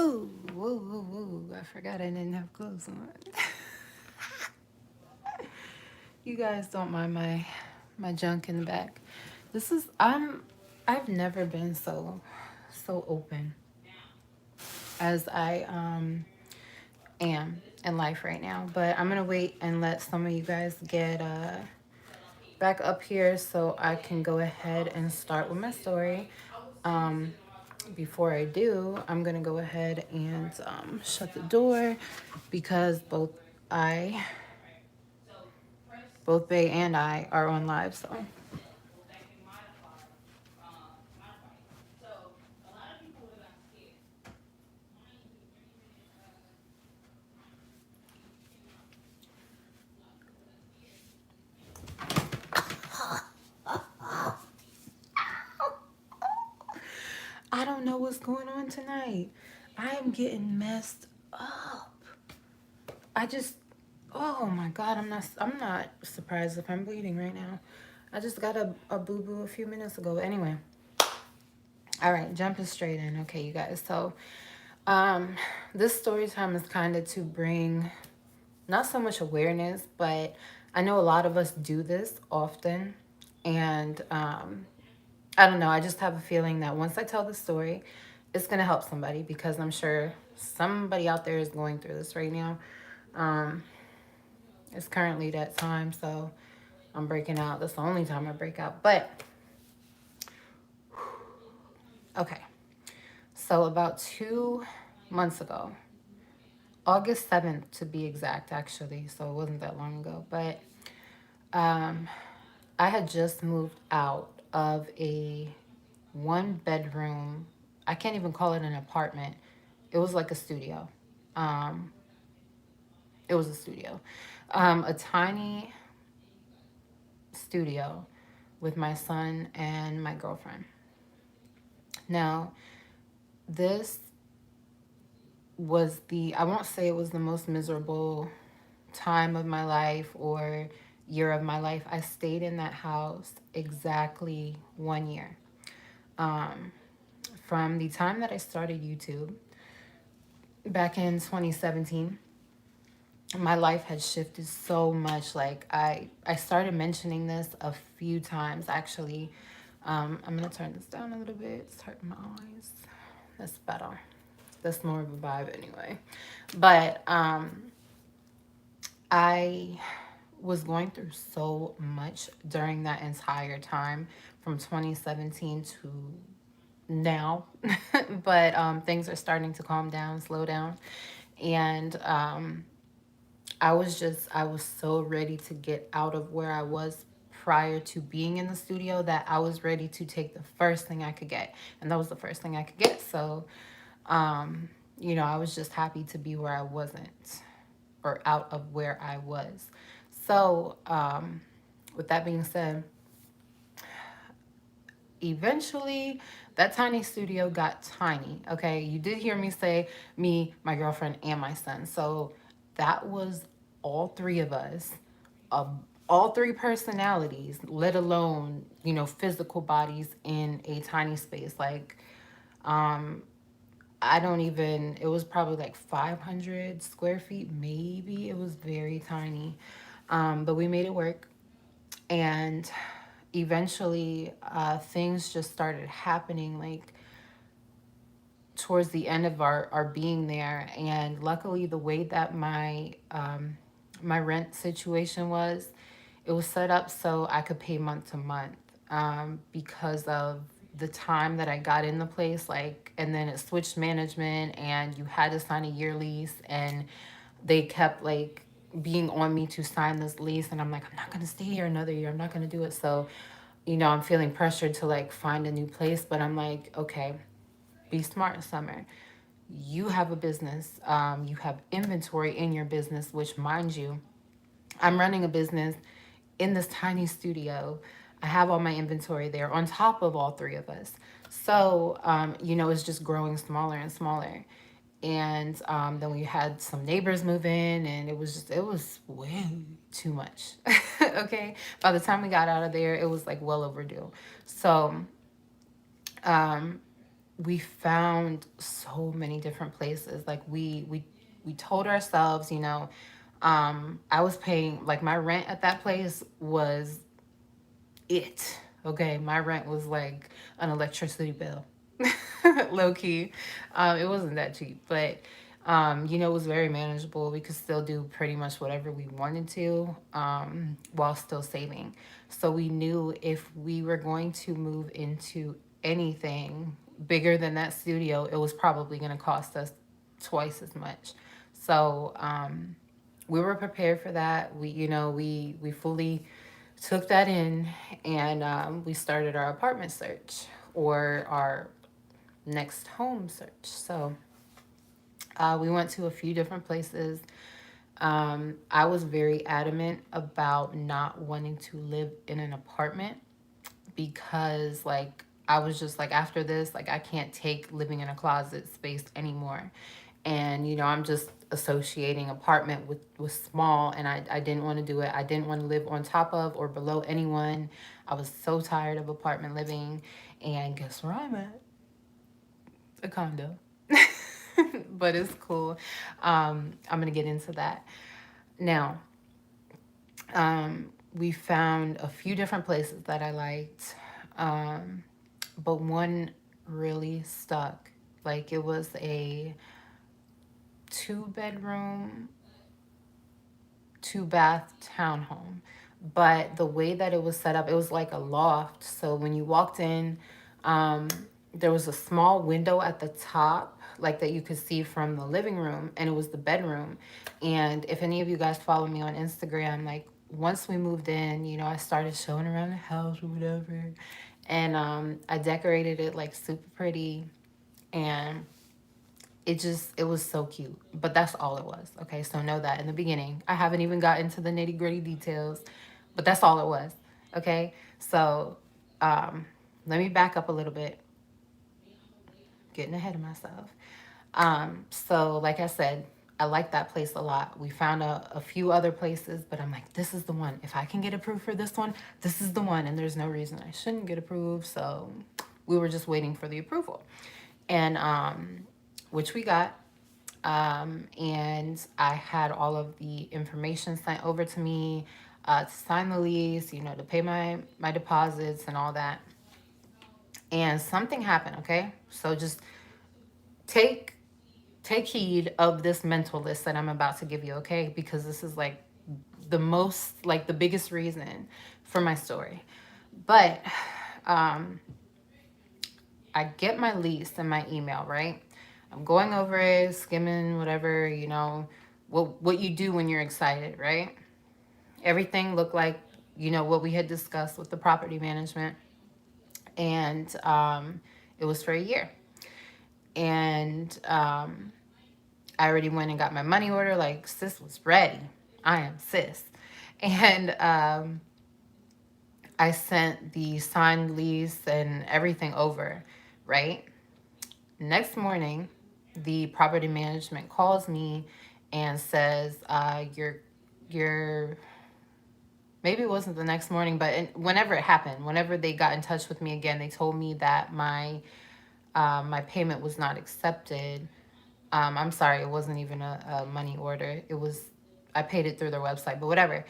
Ooh, whoa, whoa, whoa. I forgot I didn't have clothes on. You guys don't mind my junk in the back. This is I've never been so open as I am in life right now. But I'm gonna wait and let some of you guys get back up here so I can go ahead and start with my story. Um, Before I do, I'm gonna go ahead and shut the door because I, both Bay and I are on live. So I don't know what's going on tonight. I am getting messed up. I just, oh my God, I'm not surprised if I'm bleeding right now. I just got a boo-boo a few minutes ago. Anyway, all right, jumping straight in. Okay, you guys. So, um, this story time is kind of to bring not so much awareness, but I know a lot of us do this often. And I don't know, I just have a feeling that once I tell the story, it's going to help somebody because I'm sure somebody out there is going through this right now. Um, it's currently that time, so I'm breaking out. That's the only time I break out. But okay, so about 2 months ago, August 7th to be exact, actually, so it wasn't that long ago, but um, I had just moved out of a 1 bedroom. I can't even call it an apartment. It was like a studio. Um, it was a studio. A tiny studio with my son and my girlfriend. Now, this was I won't say it was the most miserable time of my life or year of my life. I stayed in that house exactly 1 year. Um, from the time that I started YouTube back in 2017, my life has shifted so much. Like I started mentioning this a few times actually. I'm gonna turn this down a little bit. It's hurting my eyes. That's better. That's more of a vibe anyway. But I was going through so much during that entire time from 2017 to now. But things are starting to calm down, slow down. And I was so ready to get out of where I was prior to being in the studio that I was ready to take the first thing I could get. And that was the first thing I could get. So, I was just happy to be where I wasn't or out of where I was. So, with that being said, eventually that tiny studio got tiny. Okay. You did hear me say me, my girlfriend, and my son. So that was all three of us, uh, all three personalities, let alone, physical bodies in a tiny space. Like, um, I don't even, it was probably like 500 square feet, maybe. It was very tiny. But we made it work. And eventually, things just started happening like towards the end of our being there. And luckily, the way that my rent situation was, it was set up so I could pay month to month, because of the time that I got in the place. Like, and then it switched management, and you had to sign a year lease, and they kept like being on me to sign this lease, and I'm like, I'm not gonna stay here another year. I'm not gonna do it. So, I'm feeling pressured to like find a new place, but I'm like, okay, be smart, Summer. You have a business. You have inventory in your business, which, mind you, I'm running a business in this tiny studio. I have all my inventory there on top of all three of us. So, it's just growing smaller and smaller. And then we had some neighbors move in, and it was way too much. Okay. By the time we got out of there, it was like well overdue. So, we found so many different places. Like we told ourselves, I was paying, like, my rent at that place was it. Okay, my rent was like an electricity bill, low key. It wasn't that cheap, but it was very manageable. We could still do pretty much whatever we wanted to, while still saving. So we knew if we were going to move into anything bigger than that studio, it was probably going to cost us twice as much. So we were prepared for that. We fully took that in, and we started our apartment search, or our next home search. So we went to a few different places. I was very adamant about not wanting to live in an apartment because, like, I was just like, after this, like, I can't take living in a closet space anymore. And, I'm just associating apartment with small, and I didn't want to do it. I didn't want to live on top of or below anyone. I was so tired of apartment living. And guess where I'm at? A condo. But it's cool. I'm going to get into that. Now, we found a few different places that I liked, but one really stuck. Like, it was a 2 bedroom, 2 bath townhome. But the way that it was set up, it was like a loft. So when you walked in, um, there was a small window at the top, like, that you could see from the living room, and it was the bedroom. And if any of you guys follow me on Instagram, like, once we moved in, I started showing around the house or whatever. And I decorated it like super pretty. And it was so cute. But that's all it was. Okay, so know that in the beginning. I haven't even got into the nitty-gritty details, but that's all it was. Okay, so um let me back up a little bit, getting ahead of myself. So like I said, I like that place a lot. We found a few other places, but I'm like, this is the one. If I can get approved for this one, this is the one. And there's no reason I shouldn't get approved. So we were just waiting for the approval. And which we got. And I had all of the information sent over to me, to sign the lease, to pay my deposits and all that. And something happened. Okay, so just take take heed of this mental list that I'm about to give you. Okay, because this is like the biggest reason for my story. But um, I get my lease in my email, right? I'm going over it, skimming whatever, what you do when you're excited, right? Everything looked like, what we had discussed with the property management. And it was for a year. And I already went and got my money order. Like, sis was ready. I am sis. And I sent the signed lease and everything over, right? Next morning, the property management calls me and says, you're maybe it wasn't the next morning, but whenever it happened, whenever they got in touch with me again, they told me that my payment was not accepted. I'm sorry, it wasn't even a money order. It was, I paid it through their website, but whatever.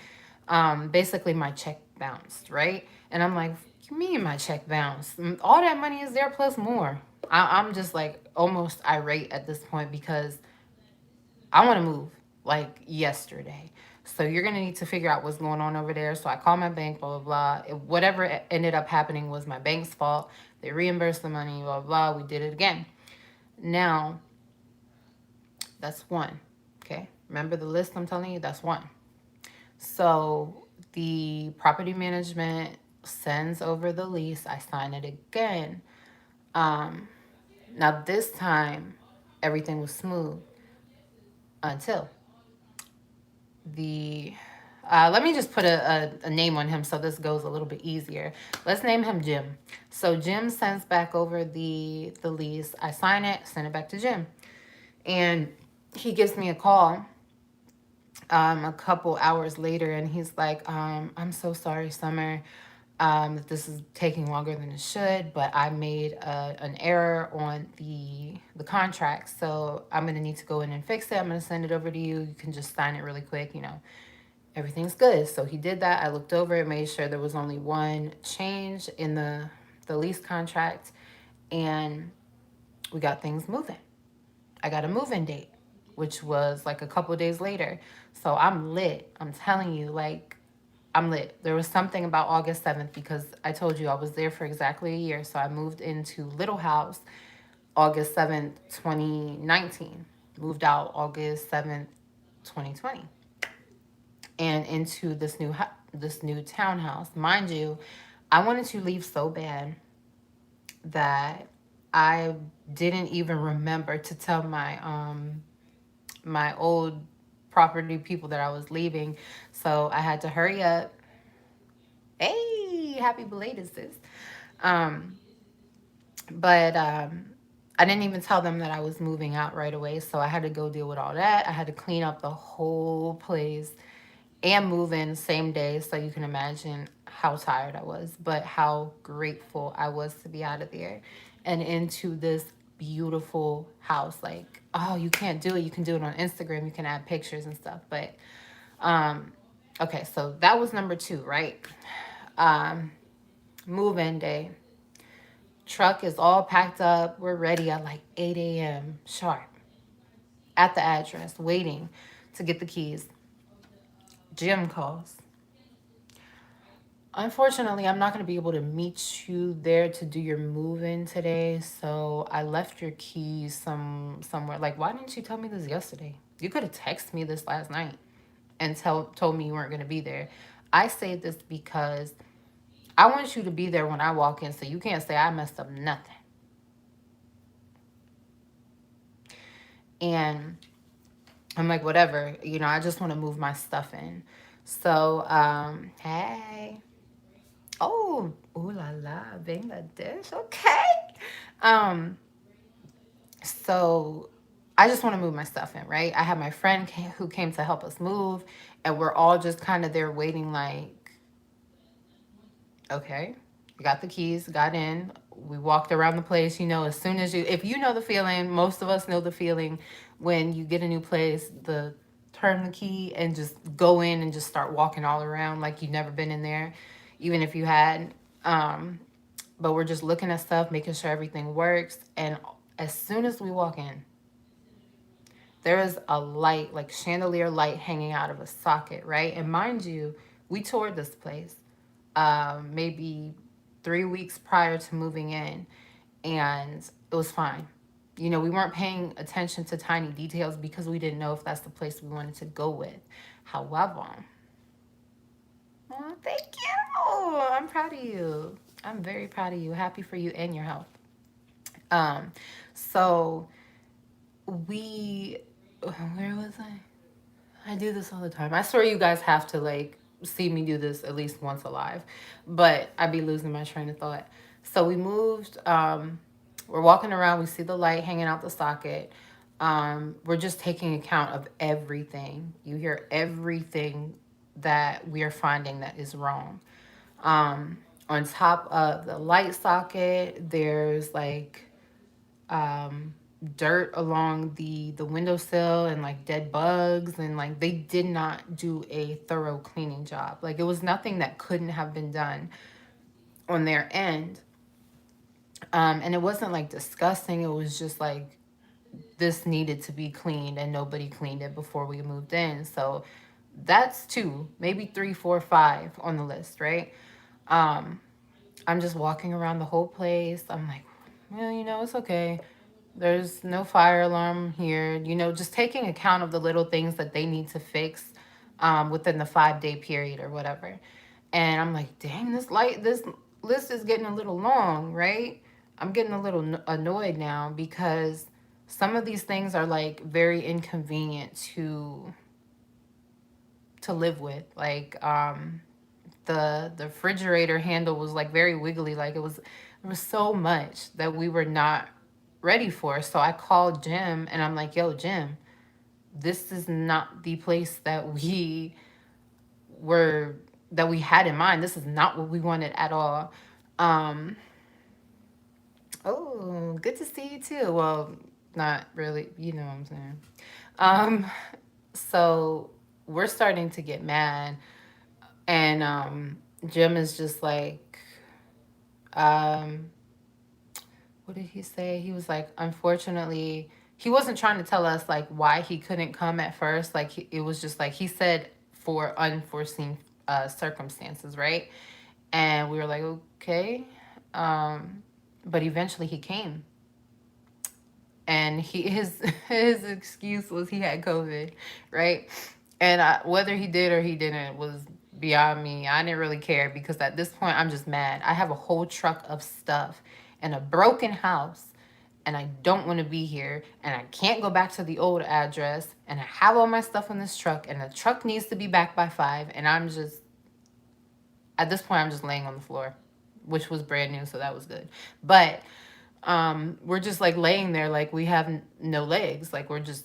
Basically, my check bounced, right? And I'm like, what you mean my check bounced? All that money is there plus more. I'm just like almost irate at this point because I want to move like yesterday. So you're going to need to figure out what's going on over there. So I called my bank, blah, blah, blah. Whatever ended up happening was my bank's fault. They reimbursed the money, blah, blah, blah. We did it again. Now, that's one. Okay. Remember the list I'm telling you? That's one. So the property management sends over the lease. I sign it again. Um, Now, this time, everything was smooth until the let me just put a name on him so this goes a little bit easier. Let's name him Jim. So Jim sends back over the lease. I sign it, send it back to Jim. And he gives me a call a couple hours later, and he's like, I'm so sorry, Summer. that this is taking longer than it should, but I made an error on the contract, so I'm gonna need to go in and fix it. I'm gonna send it over to you. You can just sign it really quick. Everything's good. So he did that. I looked over it, made sure there was only one change in the lease contract, and we got things moving. I got a move-in date, which was like a couple days later. So I'm lit. I'm telling you, like, I'm lit. There was something about August 7th because I told you I was there for exactly a year. So I moved into Little House August 7th, 2019. Moved out August 7th, 2020. And into this new townhouse. Mind you, I wanted to leave so bad that I didn't even remember to tell my old property people that I was leaving. So I had to hurry up. Hey, happy belated sis. Um, but I didn't even tell them that I was moving out right away. So I had to go deal with all that. I had to clean up the whole place and move in same day. So you can imagine how tired I was, but how grateful I was to be out of there and into this beautiful house. Like, oh, you can't do it. You can do it on Instagram. You can add pictures and stuff. But um, okay, so that was number two, right? Um, Move in day. Truck is all packed up. We're ready at like 8 a.m. sharp at the address, waiting to get the keys. Jim calls. Unfortunately, I'm not going to be able to meet you there to do your move-in today. So I left your keys somewhere. Like, why didn't you tell me this yesterday? You could have texted me this last night and told me you weren't going to be there. I say this because I want you to be there when I walk in, so you can't say I messed up nothing. And I'm like, whatever, I just want to move my stuff in. So, hey, oh, ooh la la, Bangladesh, okay. Um, so I just want to move my stuff in, right? I have my friend who came to help us move, and we're all just kind of there waiting, like, okay, we got the keys, got in. We walked around the place. As soon as if you know the feeling, most of us know the feeling when you get a new place, turn the key and just go in and just start walking all around like you've never been in there, even if you had. But we're just looking at stuff, making sure everything works. And as soon as we walk in, there is a light, like chandelier light, hanging out of a socket, right? And mind you, we toured this place maybe 3 weeks prior to moving in, and it was fine. We weren't paying attention to tiny details because we didn't know if that's the place we wanted to go with. However, oh, thank you. I'm proud of you. I'm very proud of you. Happy for you and your health. Um, so we, where was I do this all the time. I swear you guys have to like see me do this at least once alive, but I'd be losing my train of thought. So we moved. We're walking around. We see the light hanging out the socket. We're just taking account of everything. You hear everything that we are finding that is wrong. On top of the light socket, there's like um, dirt along the windowsill and like dead bugs, and like they did not do a thorough cleaning job. Like it was nothing that couldn't have been done on their end. And it wasn't like disgusting. It was just like this needed to be cleaned and nobody cleaned it before we moved in. So that's two, maybe three, four, five on the list, right? Um, I'm just walking around the whole place. I'm like, well, it's okay. There's no fire alarm here. Just taking account of the little things that they need to fix within the 5 day period or whatever. And I'm like, dang, this list is getting a little long, right? I'm getting a little annoyed now because some of these things are like very inconvenient to live with. Like the refrigerator handle was like very wiggly. Like there was so much that we were not ready for. So I called Jim and I'm like, yo, Jim, this is not the place that we were that we had in mind. This is not what we wanted at all. Um, oh, good to see you too. Well, not really, you know what I'm saying. Um, so we're starting to get mad, and Jim is just like, um, what did he say? He was like, unfortunately, he wasn't trying to tell us like why he couldn't come at first. Like it was just like he said for unforeseen circumstances, right? And we were like, okay. Um, but eventually he came, and his his excuse was he had COVID, right? And whether he did or he didn't was beyond me. I didn't really care because at this point I'm just mad. I have a whole truck of stuff and a broken house, and I don't want to be here, and I can't go back to the old address, and I have all my stuff in this truck, and the truck needs to be back by 5, and I'm just at this point I'm just laying on the floor, which was brand new, so that was good. But we're just like laying there like we have no legs, like we're just,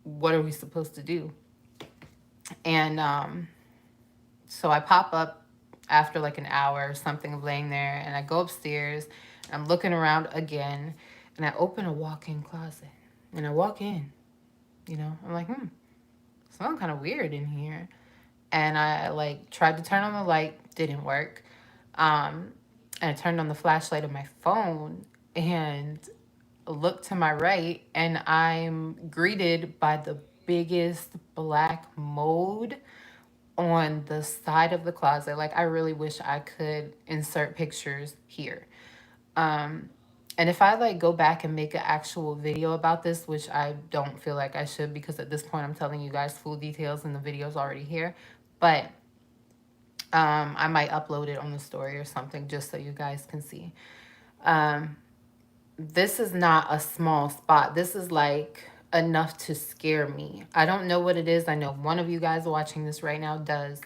what are we supposed to do? And so I pop up after like an hour or something of laying there, and I go upstairs, and I'm looking around again, and I open a walk-in closet, and I walk in, I'm like, something kind of weird in here. And I like tried to turn on the light, didn't work. um and I turned on the flashlight of my phone and look to my right, and I'm greeted by the biggest black mold on the side of the closet. Like, I really wish I could insert pictures here. Um, and if I like go back and make an actual video about this, which I don't feel like I should because at this point I'm telling you guys full details and the video's already here, but I might upload it on the story or something just so you guys can see. Um, this is not a small spot. This is like enough to scare me. I don't know what it is. I know one of you guys watching this right now does,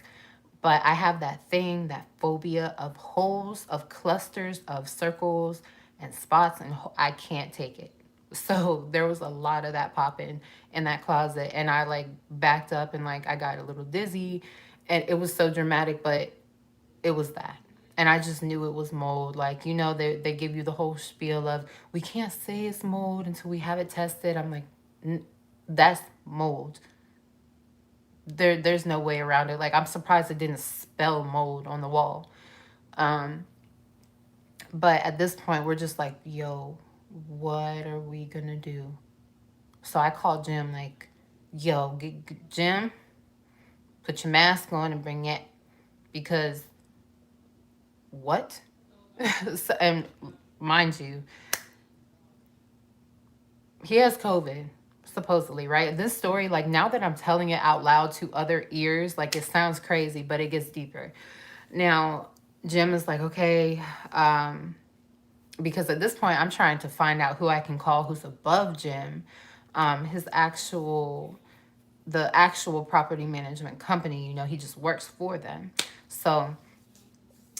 but I have that thing, that phobia of holes, of clusters, of circles and spots, and I can't take it. So there was a lot of that popping in that closet, and I like backed up and like I got a little dizzy, and it was so dramatic, but it was that. And I just knew it was mold. Like, they give you the whole spiel of, we can't say it's mold until we have it tested. I'm like, that's mold. There's no way around it. Like, I'm surprised it didn't spell mold on the wall. Um, but at this point, we're just like, yo, what are we gonna do? So I called Jim, like, yo, Jim, put your mask on and bring it, because what? So, and mind you, he has COVID, supposedly, right? This story, like, now that I'm telling it out loud to other ears, like, it sounds crazy, but it gets deeper. Now, Jim is like, okay, because at this point, I'm trying to find out who I can call who's above Jim, his actual, the actual property management company, he just works for them. So,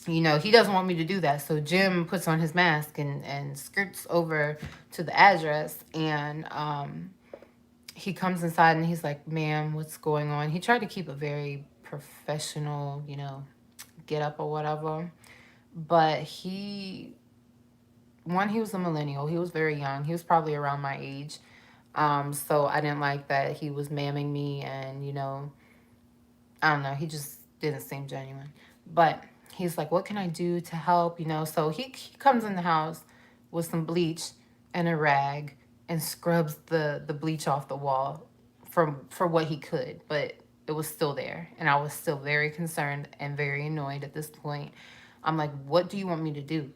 he doesn't want me to do that. So Jim puts on his mask and skirts over to the address, and he comes inside and he's like, ma'am, what's going on? He tried to keep a very professional, get up or whatever. But he was a millennial. He was very young. He was probably around my age. So I didn't like that he was mamming me, and, I don't know, he just didn't seem genuine. But he's like, what can I do to help? So he comes in the house with some bleach and a rag and scrubs the bleach off the wall for what he could, but it was still there. And I was still very concerned and very annoyed at this point. I'm like, what do you want me to do?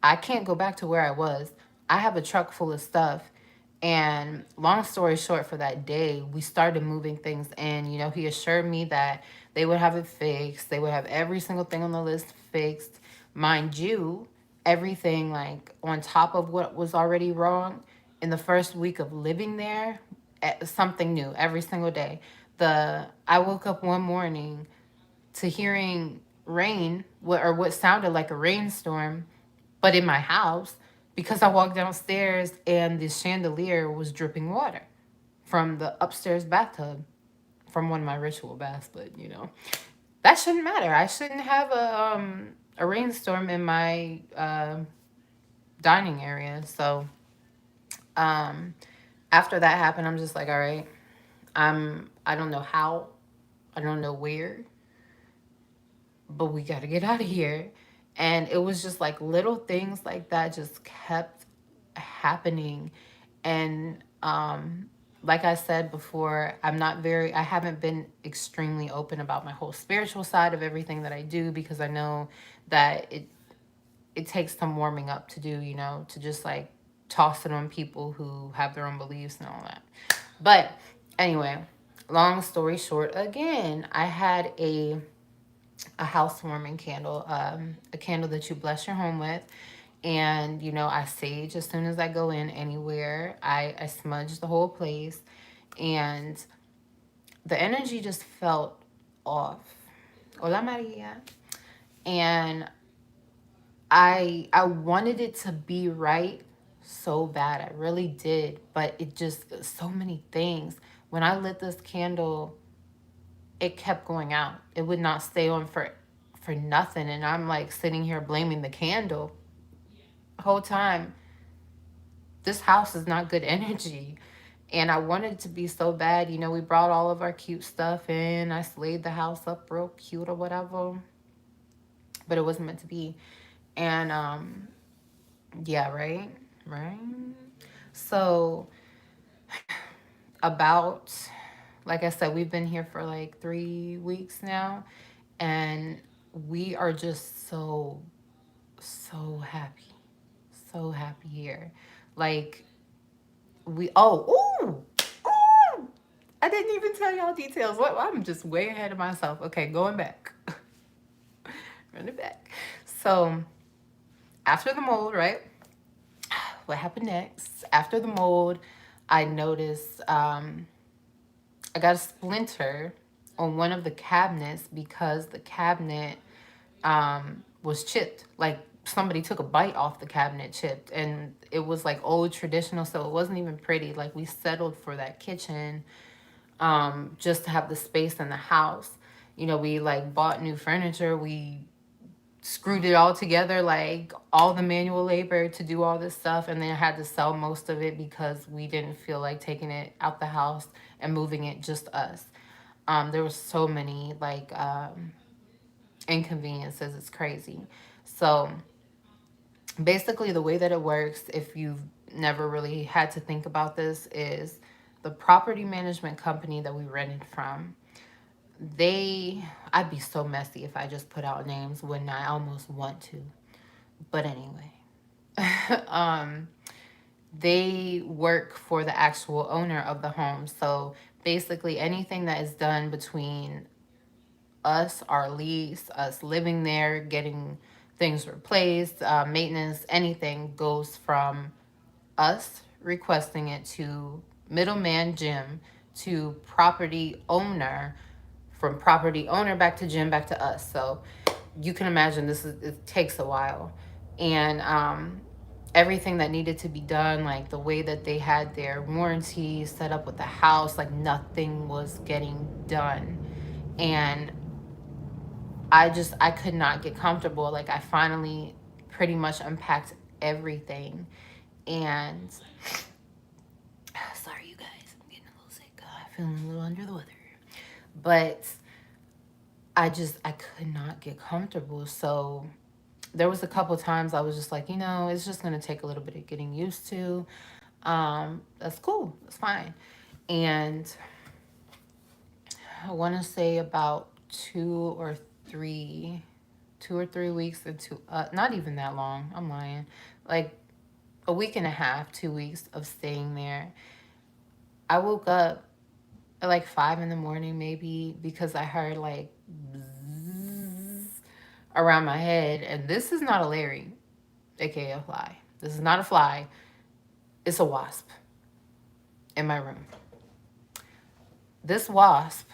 I can't go back to where I was. I have a truck full of stuff. And long story short, for that day, we started moving things in. He assured me that they would have it fixed. They would have every single thing on the list fixed. Mind you, everything like on top of what was already wrong in the first week of living there, something new every single day. I woke up one morning to hearing rain, or what sounded like a rainstorm, but in my house, because I walked downstairs and the chandelier was dripping water from the upstairs bathtub, from one of my ritual baths, but. that shouldn't matter. I shouldn't have a rainstorm in my dining area. So um, after that happened, I'm just like, all right, I don't know how, I don't know where, but we got to get out of here. And it was just like little things like that just kept happening. And like I said before, I haven't been extremely open about my whole spiritual side of everything that I do, because I know that it takes some warming up to do, to just like toss it on people who have their own beliefs and all that. But anyway, long story short, again, I had a housewarming candle, a candle that you bless your home with. And, I sage as soon as I go in anywhere. I smudge the whole place. And the energy just felt off. Hola, Maria. And I wanted it to be right so bad. I really did. But it just, so many things. When I lit this candle, it kept going out. It would not stay on for nothing. And I'm like sitting here blaming the candle the whole time. This house is not good energy. And I wanted it to be so bad. We brought all of our cute stuff in. I slayed the house up real cute or whatever. But it wasn't meant to be. And yeah, right? Right? So about, like I said, we've been here for like 3 weeks now. And we are just so happy. So happy here. Like ooh, ooh, I didn't even tell y'all details. What? I'm just way ahead of myself. Okay, going back. Run it back. So after the mold, right? What happened next? After the mold, I noticed I got a splinter on one of the cabinets because the cabinet was chipped. Like somebody took a bite off the cabinet, chipped, and it was like old traditional, so it wasn't even pretty. Like we settled for that kitchen just to have the space in the house. We like bought new furniture. We screwed it all together, like all the manual labor to do all this stuff, and then I had to sell most of it because we didn't feel like taking it out the house and moving it, just us. There was so many like inconveniences. It's crazy. So basically, the way that it works, if you've never really had to think about this, is the property management company that we rented from. I'd be so messy if I just put out names when I almost want to. But anyway, um, they work for the actual owner of the home. So basically, anything that is done between us, our lease, us living there, getting things replaced, maintenance, anything goes from us requesting it to middleman Jim to property owner, from property owner back to Jim back to us. So you can imagine it takes a while. And everything that needed to be done, like the way that they had their warranty set up with the house, like nothing was getting done. And I could not get comfortable. Like I finally pretty much unpacked everything. And sorry you guys, I'm getting a little sick. I'm feeling a little under the weather. But I could not get comfortable. So there was a couple times I was just like, it's just gonna take a little bit of getting used to. That's cool. That's fine. And I want to say about 2 or 3 weeks into, not even that long. I'm lying. Like a week and a half, 2 weeks of staying there. I woke up at like 5 in the morning, maybe, because I heard like around my head. And this is not a Larry, aka a fly. This is not a fly. It's a wasp in my room. This wasp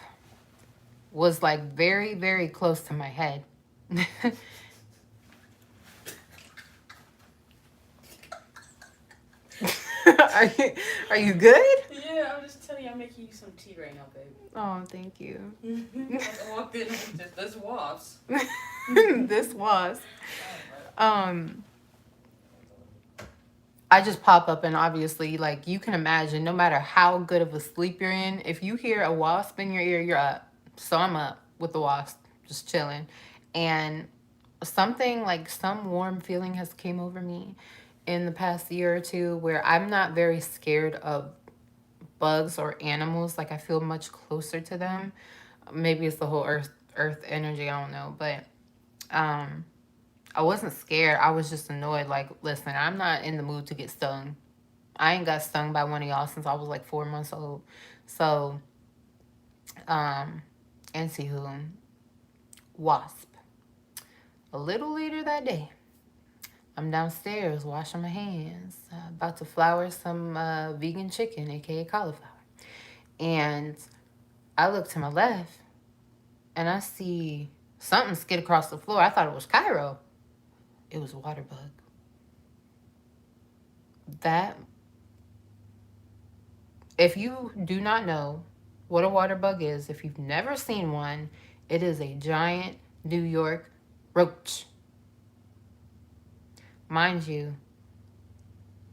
was like very, very close to my head. are, you, are you good? Yeah, I'm just telling you, I'm making you some tea right now, babe. Oh, thank you. I walked in with this wasp. This was. Um, I just pop up and obviously, like, you can imagine, no matter how good of a sleep you're in, if you hear a wasp in your ear, you're up. So I'm up with the wasp, just chilling. And something like some warm feeling has came over me in the past year or two where I'm not very scared of bugs or animals. Like I feel much closer to them. Maybe it's the whole earth energy, I don't know. But um I wasn't scared. I was just annoyed. Like, listen, I'm not in the mood to get stung. I ain't got stung by one of y'all since I was like 4 months old. So, um, anywho, wasp. A little later that day, I'm downstairs washing my hands, about to flour some vegan chicken, aka cauliflower. And I look to my left and I see something skid across the floor. I thought it was Cairo. It was a water bug. That, if you do not know what a water bug is, if you've never seen one, it is a giant New York roach. Mind you,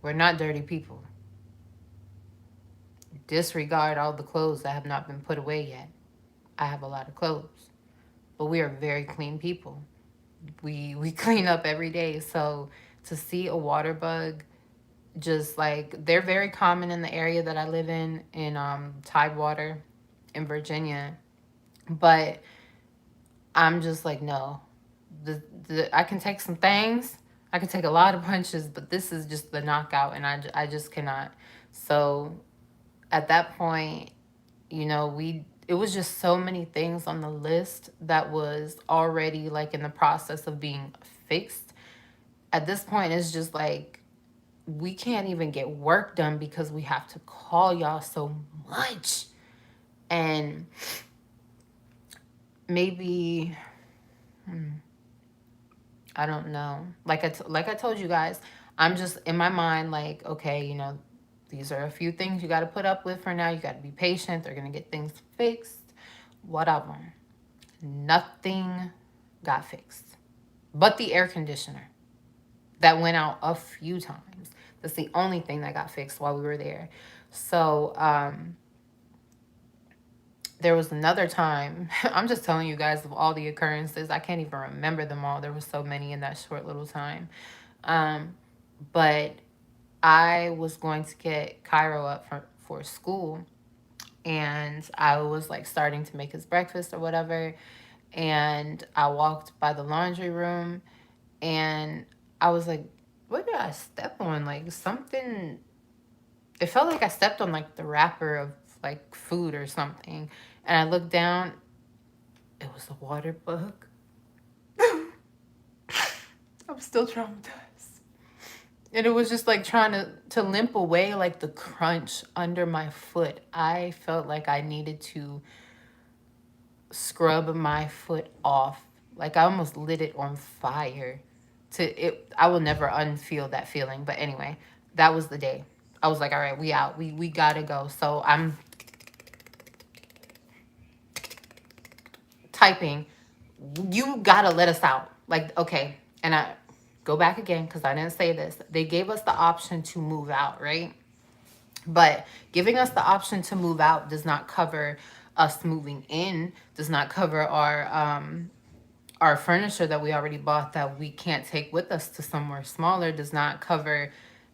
we're not dirty people. Disregard all the clothes that have not been put away yet. I have a lot of clothes, but we are very clean people. We clean up every day. So to see a water bug, just like they're very common in the area that I live in Tidewater in Virginia. But I'm just like, no, I can take some things. I can take a lot of punches, but this is just the knockout, and I just cannot. So at that point, it was just so many things on the list that was already like in the process of being fixed. At this point, it's just like we can't even get work done because we have to call y'all so much. And maybe I don't know. Like I told you guys, I'm just in my mind like, okay, these are a few things you got to put up with for now. You got to be patient. They're going to get things fixed. Whatever. Nothing got fixed. But the air conditioner that went out a few times. That's the only thing that got fixed while we were there. So, there was another time. I'm just telling you guys of all the occurrences. I can't even remember them all. There was so many in that short little time. Um, but I was going to get Cairo up for school, and I was like starting to make his breakfast or whatever. And I walked by the laundry room, and I was like, what did I step on? Like something, it felt like I stepped on like the wrapper of like food or something. And I looked down, it was a water bug. I'm still traumatized. And it was just like trying to limp away, like the crunch under my foot. I felt like I needed to scrub my foot off. Like I almost lit it on fire. I will never unfeel that feeling. But anyway, that was the day. I was like, all right, we out. We gotta go. So I'm typing, you gotta let us out. Like, okay. And I go back again because I didn't say this. They gave us the option to move out, right? But giving us the option to move out does not cover us moving in, does not cover our furniture that we already bought that we can't take with us to somewhere smaller, does not cover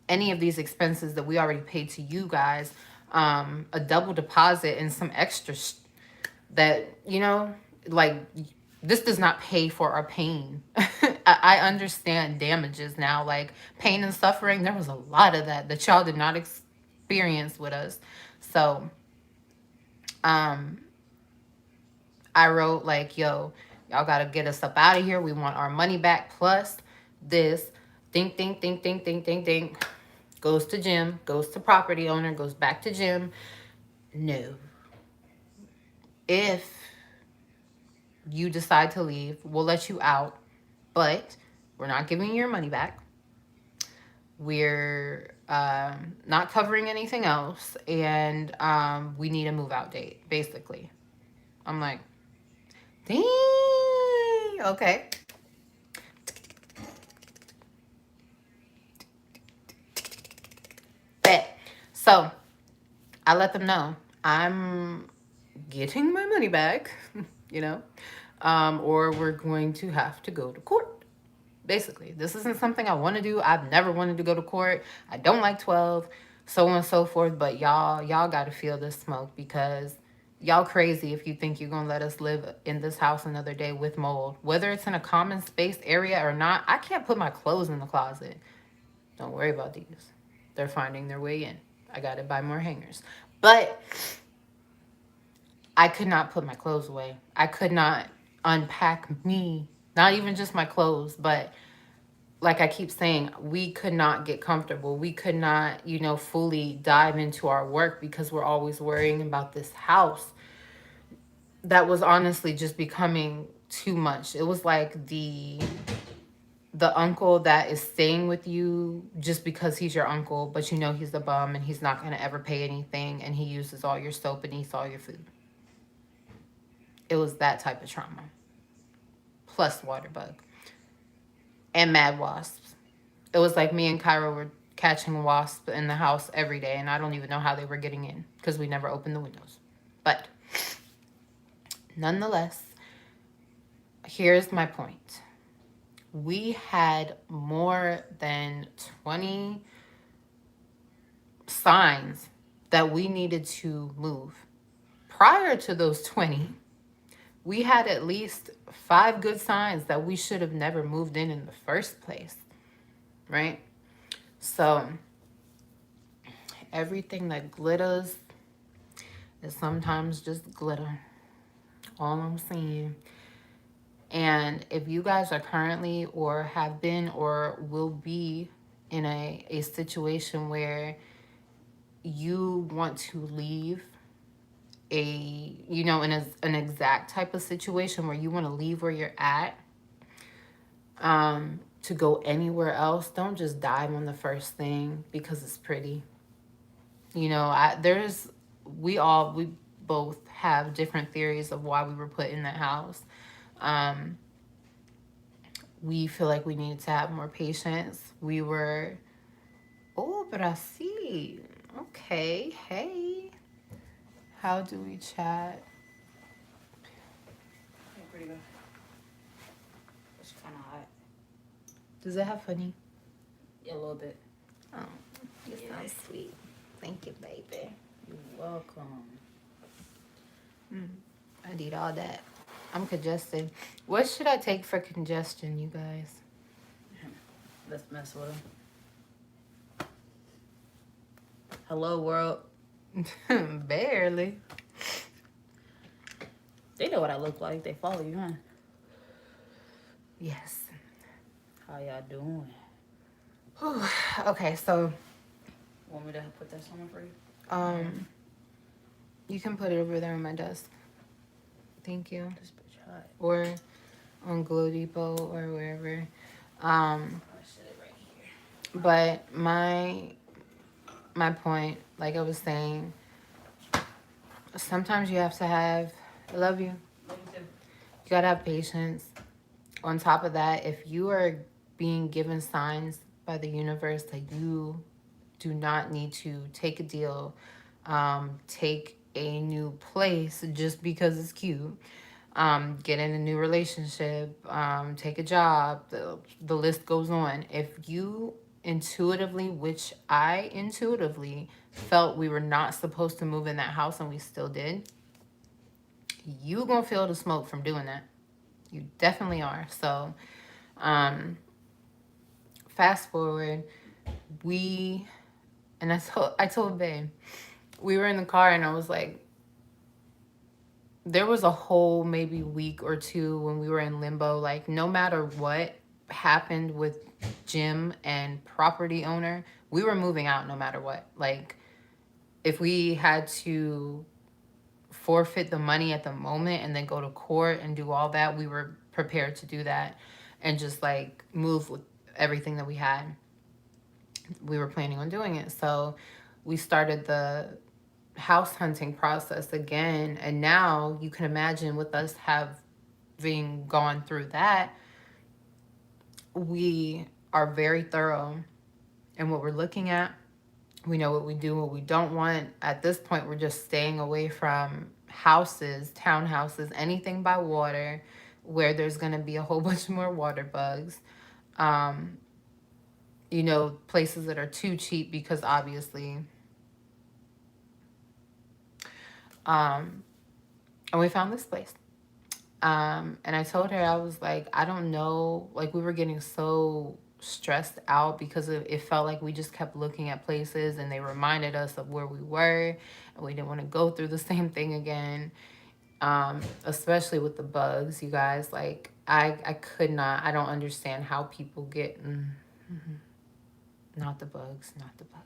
any of these expenses that we already paid to you guys. A double deposit and some extra that, like this does not pay for our pain. I understand damages now, like pain and suffering. There was a lot of that y'all did not experience with us. So, um, I wrote like, yo, y'all gotta get us up out of here. We want our money back plus this. Think, think, think, think, think, think, think. Goes to Jim, goes to property owner, goes back to Jim. No. If you decide to leave, we'll let you out, but we're not giving you your money back. We're not covering anything else, and we need a move out date, basically. I'm like, dang, okay. Bet. So I let them know I'm getting my money back, you know, or we're going to have to go to court. Basically, this isn't something I want to do. I've never wanted to go to court. I don't like 12, so on and so forth. But y'all got to feel this smoke because y'all crazy if you think you're going to let us live in this house another day with mold. Whether it's in a common space area or not, I can't put my clothes in the closet. Don't worry about these. They're finding their way in. I got to buy more hangers. But I could not put my clothes away. I could not unpack me. Not even just my clothes, but like I keep saying, we could not get comfortable. We could not, fully dive into our work because we're always worrying about this house that was honestly just becoming too much. It was like the uncle that is staying with you just because he's your uncle, but he's a bum and he's not going to ever pay anything and he uses all your soap and eats all your food. It was that type of trauma. Plus water bug and mad wasps. It was like me and Cairo were catching wasps in the house every day, and I don't even know how they were getting in because we never opened the windows. But nonetheless, here's my point. We had more than 20 signs that we needed to move. Prior to those 20, we had at least 5 good signs that we should have never moved in the first place, right? So everything that glitters is sometimes just glitter. All I'm saying. And if you guys are currently or have been or will be in a situation where you want to leave in an exact type of situation where you want to leave where you're at, to go anywhere else, don't just dive on the first thing because it's pretty. We both have different theories of why we were put in that house. We feel like we needed to have more patience. Brazil. Okay, hey. How do we chat? Yeah, pretty good. It's kind of hot. Does it have honey? Yeah, a little bit. Oh, you sound sweet. Thank you, baby. You're welcome. I need all that. I'm congested. What should I take for congestion, you guys? Let's mess with them. Hello, world. Barely. They know what I look like. They follow you, huh? Yes. How y'all doing? Whew. Okay, so Want me to put that somewhere for you? you can put it over there on my desk. Thank you. This bitch hot. Or on Glow Depot or wherever. I set it right here. But my point, like I was saying, sometimes you have to have. I love you. Love you too. You gotta have patience. On top of that, if you are being given signs by the universe that you do not need to take a deal, take a new place just because it's cute, get in a new relationship, take a job, the list goes on. If you intuitively, which I intuitively felt we were not supposed to move in that house and we still did, you gonna feel the smoke from doing that. You definitely are. So, fast forward, I told Babe, we were in the car and I was like, there was a whole maybe week or two when we were in limbo. Like, no matter what happened with Jim and property owner, we were moving out no matter what. Like, if we had to forfeit the money at the moment and then go to court and do all that, we were prepared to do that and just like move with everything that we had. we were planning on doing it. So we started the house hunting process again. And now you can imagine with us having gone through that, we are very thorough in what we're looking at. We know what we do, what we don't want. At this point, we're just staying away from houses, townhouses, anything by water where there's going to be a whole bunch more water bugs. Um, Places that are too cheap because obviously. Um, and we found this place. And I told her, I was like, I don't know. Like, we were getting so stressed out because it felt like we just kept looking at places and they reminded us of where we were and we didn't want to go through the same thing again. Especially with the bugs, you guys. Like, I could not, I don't understand how people get, not the bugs, not the bugs.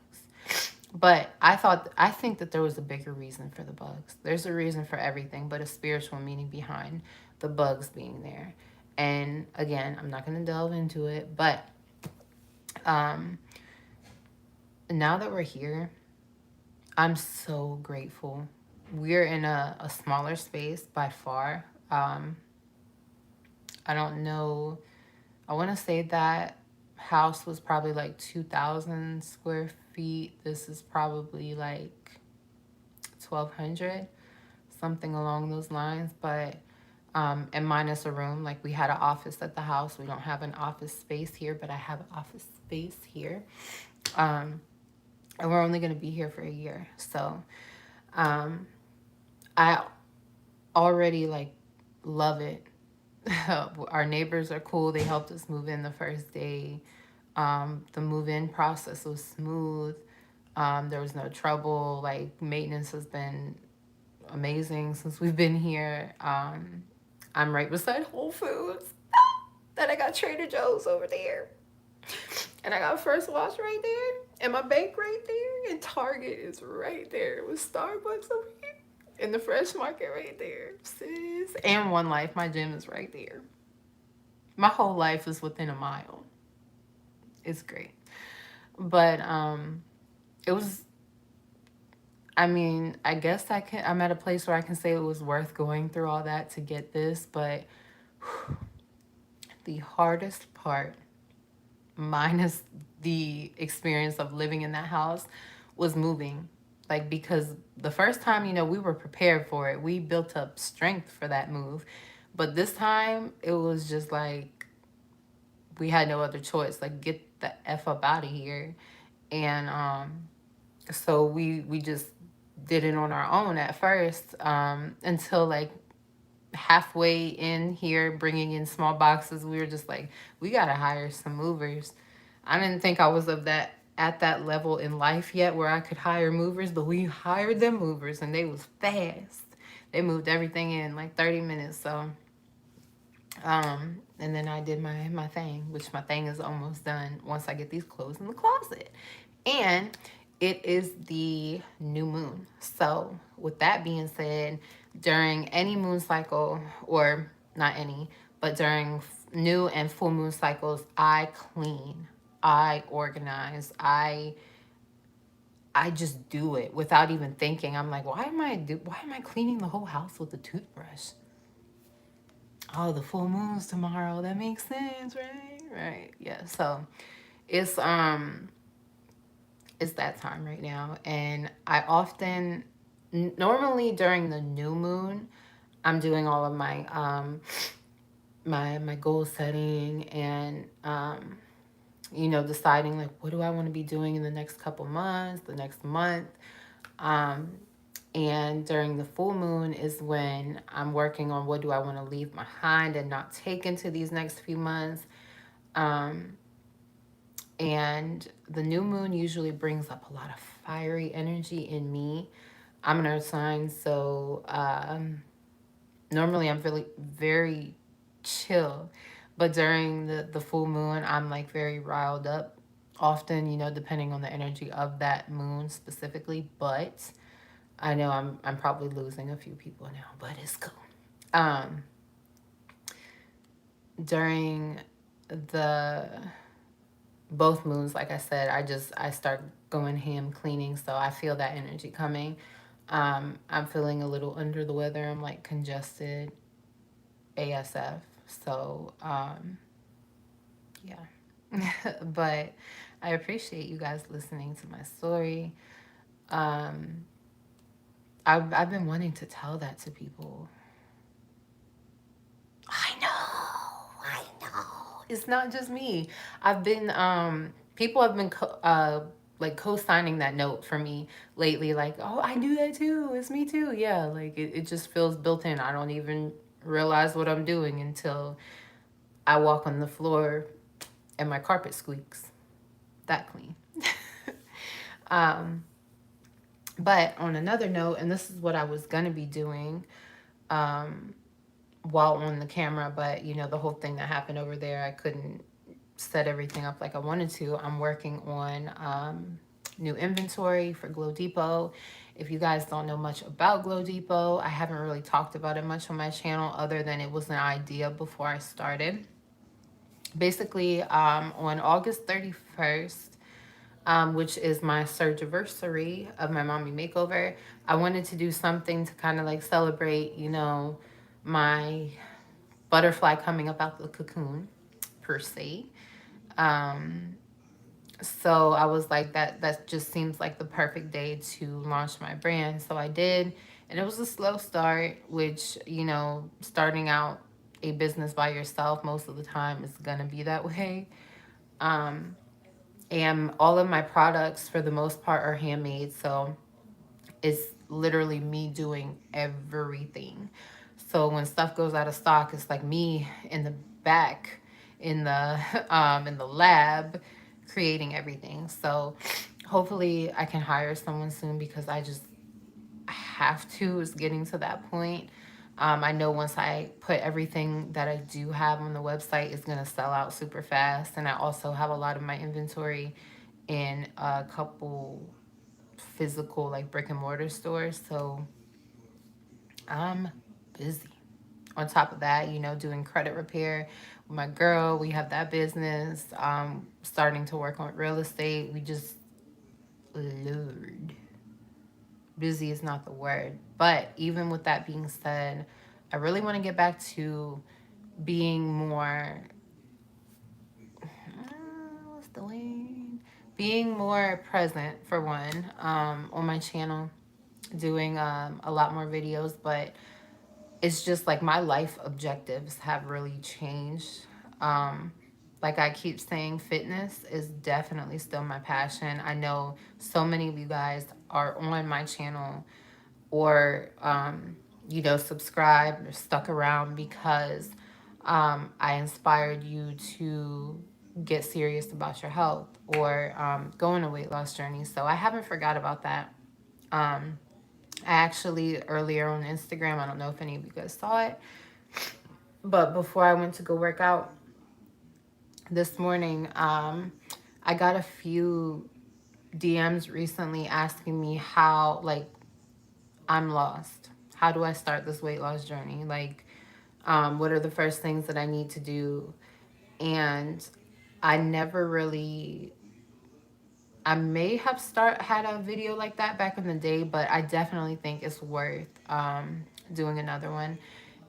But I think that there was a bigger reason for the bugs. There's a reason for everything, but a spiritual meaning behind the bugs being there. And again, I'm not going to delve into it, but um, now that we're here, I'm so grateful. We're in a smaller space by far. I don't know. I want to say that house was probably like 2,000 square feet. This is probably like 1,200, something along those lines. But and minus a room, like we had an office at the house. We don't have an office space here, but I have an office space here. Um, and we're only going to be here for a year. So um, I already like love it. Our neighbors are cool. They helped us move in the first day. The move in process was smooth. There was no trouble. Like, maintenance has been amazing since we've been here. I'm right beside Whole Foods. Then I got Trader Joe's over there. And I got First Watch right there. And my bank right there. And Target is right there with Starbucks over here. And the Fresh Market right there, sis. And One Life. My gym is right there. My whole life is within a mile. It's great. But it was, I mean, I guess I'm at a place where I can say it was worth going through all that to get this, but the hardest part, minus the experience of living in that house, was moving. Like, because the first time, we were prepared for it. We built up strength for that move. But this time, it was just like we had no other choice. Like, get the F up out of here. And so we just did it on our own at first, until like halfway in here, bringing in small boxes, we were just like, we gotta hire some movers. I didn't think I was of that at that level in life yet where I could hire movers, but we hired them movers and they was fast. They moved everything in like 30 minutes. So and then I did my thing, which my thing is almost done once I get these clothes in the closet. And it is the new moon. So, with that being said, during any moon cycle, or not any, but during new and full moon cycles, I clean, I organize, I just do it without even thinking. I'm like, why am I cleaning the whole house with a toothbrush? Oh, the full moon's tomorrow. That makes sense, right? Right. Yeah. So it's it's that time right now, and I often normally during the new moon, I'm doing all of my my goal setting and deciding like what do I want to be doing in the next couple months, the next month. Um, and during the full moon is when I'm working on what do I want to leave behind and not take into these next few months. Um, and the new moon usually brings up a lot of fiery energy in me. I'm an earth sign, so normally I'm really very chill. But during the full moon, I'm like very riled up. Often, depending on the energy of that moon specifically. But I know I'm probably losing a few people now, but it's cool. Um, During the both moons, like I said, I start going ham cleaning, so I feel that energy coming. I'm feeling a little under the weather. I'm like congested ASF. So yeah. But I appreciate you guys listening to my story. Um, I've been wanting to tell that to people. I know, I know. It's not just me. I've been people have been like co-signing that note for me lately. Like, oh, I do that too. It's me too. Yeah, like it just feels built in. I don't even realize what I'm doing until I walk on the floor and my carpet squeaks. That clean. um, but on another note, and this is what I was gonna be doing. Um, while on the camera, but you know, the whole thing that happened over there, I couldn't set everything up like I wanted to. I'm working on new inventory for Glow Depot. If you guys don't know much about Glow Depot, I haven't really talked about it much on my channel other than it was an idea before I started. Basically, on August 31st, which is my surgiversary of my mommy makeover, I wanted to do something to kind of like celebrate, you know, my butterfly coming up out the cocoon per se. Um, so I was like, that just seems like the perfect day to launch my brand. So I did, and it was a slow start, which, you know, starting out a business by yourself most of the time is gonna be that way. Um, and all of my products for the most part are handmade, so it's literally me doing everything. So when stuff goes out of stock, it's like me in the back in the lab creating everything. So hopefully I can hire someone soon because I just have to. Is getting to that point. I know once I put everything that I do have on the website, it's gonna sell out super fast. And I also have a lot of my inventory in a couple physical like brick and mortar stores. So I'm busy. On top of that, you know, doing credit repair with my girl, we have that business. Starting to work on real estate. We just, Lord, busy is not the word. But even with that being said, I really want to get back to being more, what's the word? Being more present for one, on my channel, doing a lot more videos, but it's just like my life objectives have really changed. Um, like I keep saying, fitness is definitely still my passion. I know so many of you guys are on my channel or, you know, subscribed or stuck around because I inspired you to get serious about your health or go on a weight loss journey. So I haven't forgot about that. Um, I actually earlier on Instagram, I don't know if any of you guys saw it, but before I went to go work out this morning, I got a few DMs recently asking me how, like, I'm lost. How do I start this weight loss journey? Like, what are the first things that I need to do? And I never really, I may have had a video like that back in the day, but I definitely think it's worth doing another one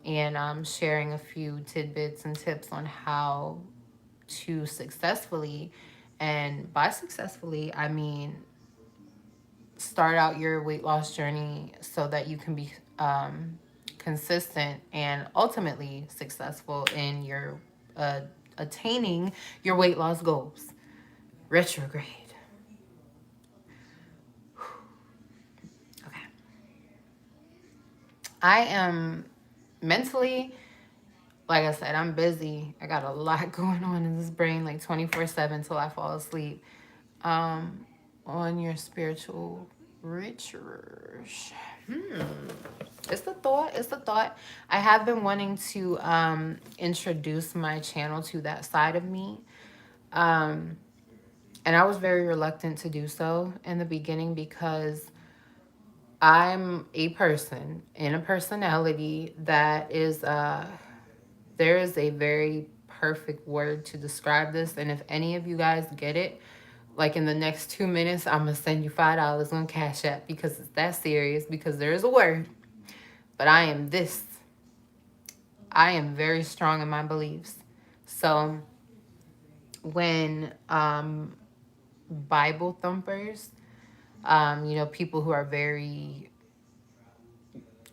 and sharing a few tidbits and tips on how to successfully, and by successfully, I mean start out your weight loss journey so that you can be consistent and ultimately successful in your attaining your weight loss goals. Retrograde. Okay. I am mentally, like I said, I'm busy. I got a lot going on in this brain, like 24/7 till I fall asleep. Um, on your spiritual riches. It's the thought. It's the thought. I have been wanting to introduce my channel to that side of me. Um, and I was very reluctant to do so in the beginning because I'm a person in a personality that is there is a very perfect word to describe this. And if any of you guys get it, like in the next 2 minutes, I'm gonna send you $5 on Cash App because it's that serious. Because there is a word, but I am this. I am very strong in my beliefs. So when Bible thumpers, people who are very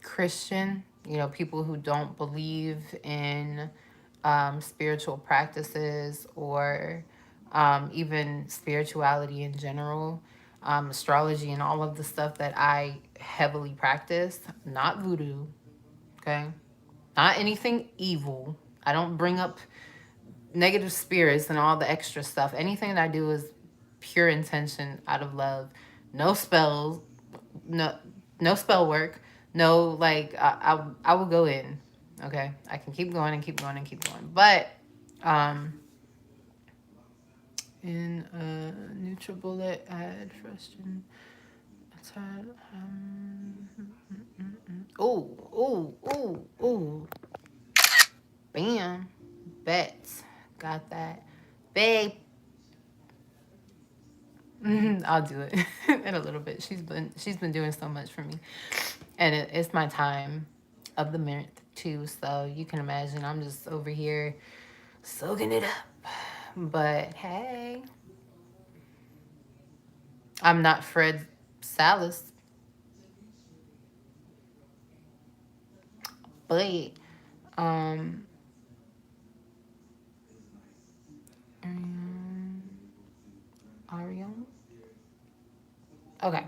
Christian, people who don't believe in spiritual practices or even spirituality in general, astrology, and all of the stuff that I heavily practice, not voodoo, okay? Not anything evil. I don't bring up negative spirits and all the extra stuff. Anything that I do is pure intention out of love. No spells, no no spell work. No, like I will go in. Okay, I can keep going and keep going and keep going. But um, in a neutral bullet, add question. Ooh, ooh, ooh, ooh. Bam. Bet. Got that. Babe. I'll do it in a little bit. She's been doing so much for me, and it's my time of the month too. So you can imagine I'm just over here soaking it up. But hey, I'm not Fred Salas, but um, um Ariel. Okay,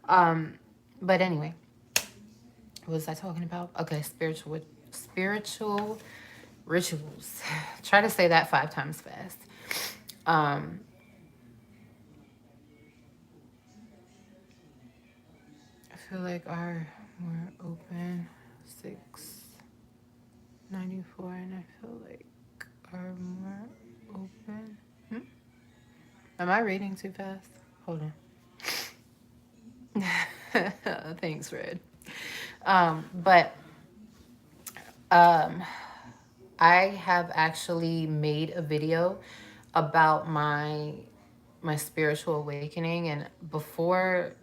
um, but anyway, what was I talking about? Okay, spiritual rituals. Try to say that 5 times fast. Um, I feel like our more open 694, and I feel like are more open. Hmm? Am I reading too fast? Hold on. Thanks, Red. But um, I have actually made a video about my spiritual awakening, and before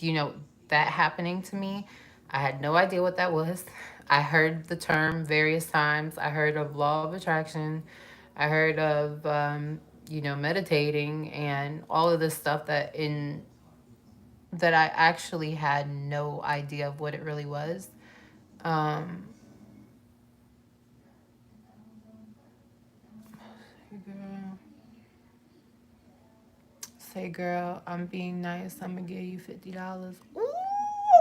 you know that happening to me, I had no idea what that was. I heard the term various times. I heard of law of attraction. I heard of meditating and all of this stuff that I actually had no idea of what it really was. Um, girl, say, girl, I'm being nice. I'm gonna give you $50.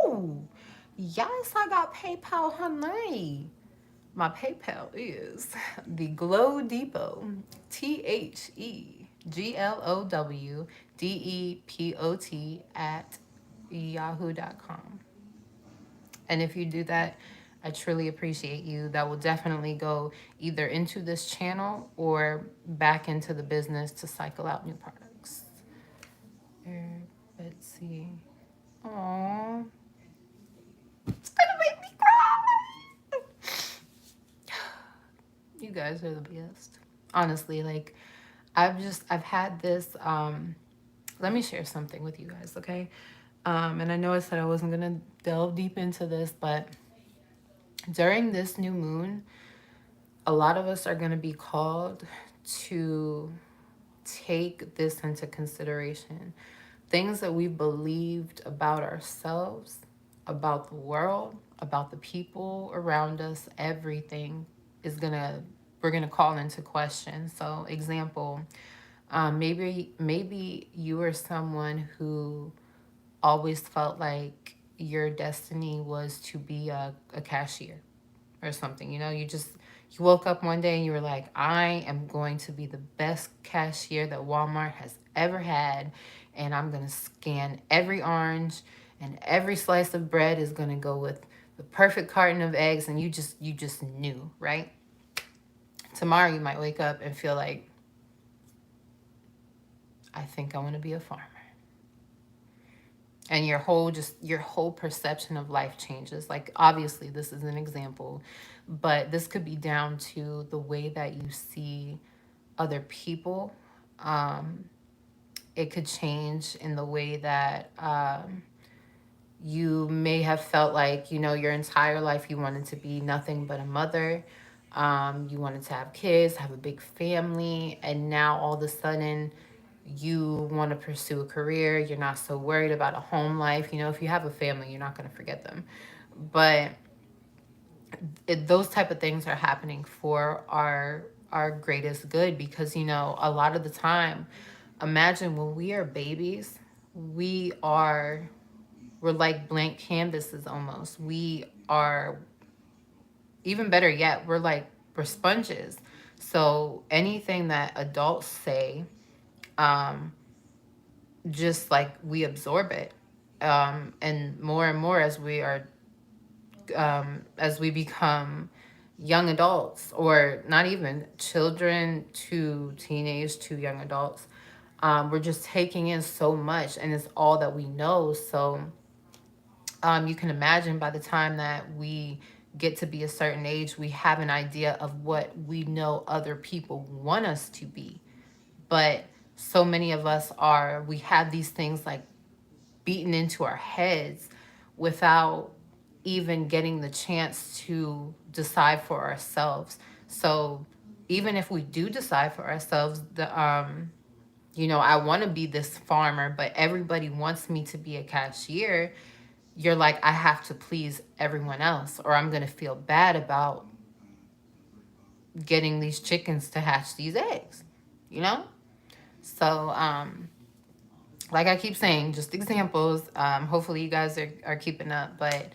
Ooh, yes, I got PayPal, honey. My PayPal is the Glow Depot, TheGlowDepot at yahoo.com. And if you do that, I truly appreciate you. That will definitely go either into this channel or back into the business to cycle out new products. Betsy. Aww. It's gonna make me cry. You guys are the best. Honestly, like I've had this let me share something with you guys, okay? And I know I said I wasn't gonna delve deep into this, but during this new moon, a lot of us are gonna be called to take this into consideration. Things that we believed about ourselves, about the world, about the people around us, everything is gonna we're gonna call into question. So, example, maybe you are someone who always felt like your destiny was to be a cashier or something. You woke up one day and you were like, I am going to be the best cashier that Walmart has ever had, and I'm going to scan every orange, and every slice of bread is going to go with the perfect carton of eggs, and you just knew, right? Tomorrow you might wake up and feel like, I think I want to be a farmer. and your whole perception of life changes. Like, obviously this is an example, but this could be down to the way that you see other people. It could change in the way that you may have felt like, your entire life you wanted to be nothing but a mother. You wanted to have kids, have a big family, and now all of a sudden you want to pursue a career. You're not so worried about a home life. If you have a family, you're not going to forget them. But those type of things are happening for our greatest good, because a lot of the time, imagine when we are babies, we are we're like blank canvases almost. We are, even better yet, we're sponges. So anything that adults say, um, just like we absorb it. And more as we become young adults, or not even children to teenage to young adults, we're just taking in so much, and it's all that we know. So you can imagine, by the time that we get to be a certain age, we have an idea of what we know other people want us to be. But so many of us we have these things like beaten into our heads without even getting the chance to decide for ourselves. So even if we do decide for ourselves, I want to be this farmer, but everybody wants me to be a cashier. You're like, I have to please everyone else, or I'm going to feel bad about getting these chickens to hatch these eggs, you know? So, like I keep saying, just examples. Hopefully you guys are keeping up, but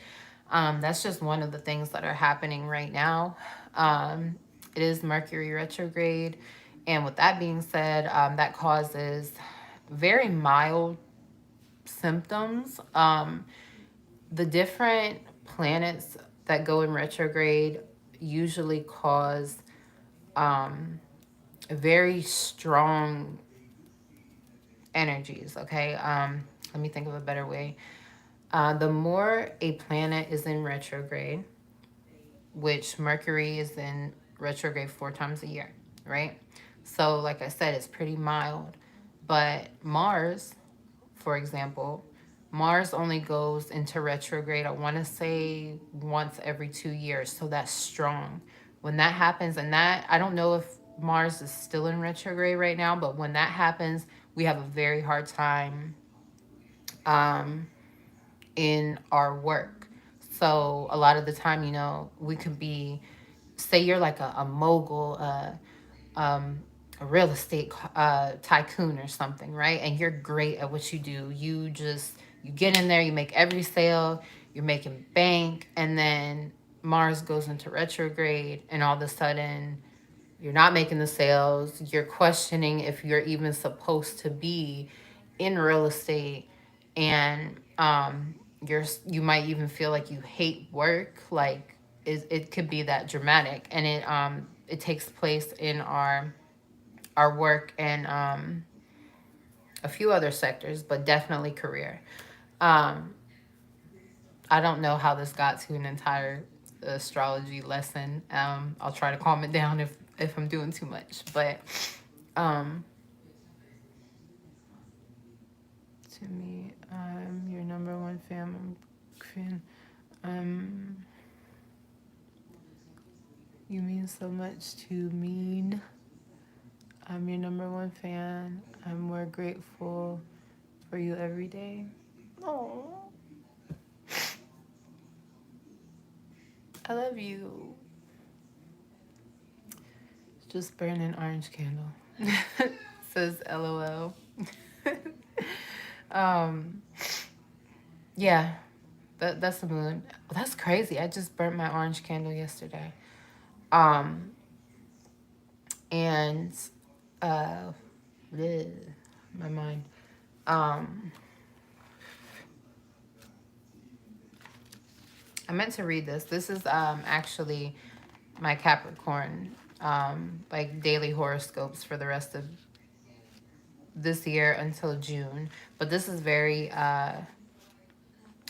that's just one of the things that are happening right now. It is Mercury retrograde. And with that being said, that causes very mild symptoms. The different planets that go in retrograde usually cause very strong energies. Okay, let me think of a better way. The more a planet is in retrograde, which Mercury is in retrograde 4 times a year, right? So, like I said, it's pretty mild. But Mars, for example, Mars only goes into retrograde, I want to say once every 2 years. So that's strong. When that happens, and that, I don't know if Mars is still in retrograde right now, but when that happens, we have a very hard time um, in our work. So a lot of the time, we could be, say you're like a mogul, a real estate tycoon or something, right? And you're great at what you do. You get in there, you make every sale, you're making bank, and then Mars goes into retrograde, and all of a sudden you're not making the sales. You're questioning if you're even supposed to be in real estate, and you might even feel like you hate work. Like it could be that dramatic, and it takes place in our work and a few other sectors, but definitely career. Um, I don't know how this got to an entire astrology lesson. I'll try to calm it down if I'm doing too much, but um, to me, I'm your number one fan. Um, you mean so much to me. I'm your number one fan. I'm more grateful for you every day. Oh, I love you. Just burn an orange candle. Says LOL. um, yeah, that's the moon. That's crazy. I just burnt my orange candle yesterday. Um, and uh, bleh, my mind. Um, I meant to read this. This is actually my Capricorn like daily horoscopes for the rest of this year until June. But this is very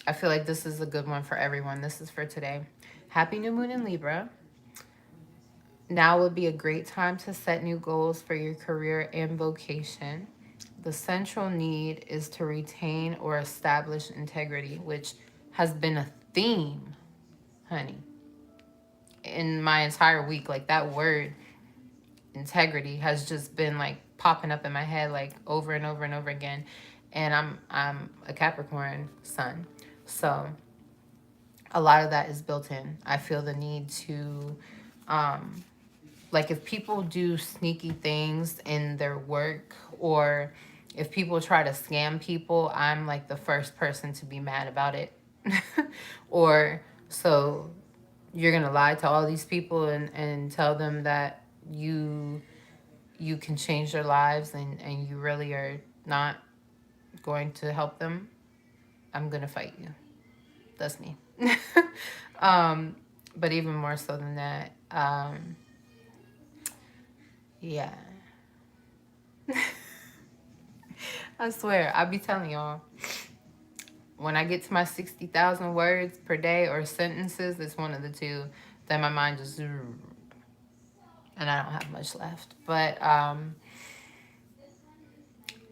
I feel like this is a good one for everyone. This is for today. Happy new moon in Libra. Now would be a great time to set new goals for your career and vocation. The central need is to retain or establish integrity, which has been a theme, honey, in my entire week. Like that word integrity has just been like popping up in my head like over and over and over again. And I'm a Capricorn sun. So a lot of that is built in. I feel the need to like if people do sneaky things in their work, or if people try to scam people, I'm like the first person to be mad about it. Or so you're gonna lie to all these people and tell them that you can change their lives, and you really are not going to help them. I'm gonna fight you. That's me. um, but even more so than that, yeah. I swear, I be telling y'all, when I get to my 60,000 words per day or sentences, it's one of the two. Then my mind just, and I don't have much left. But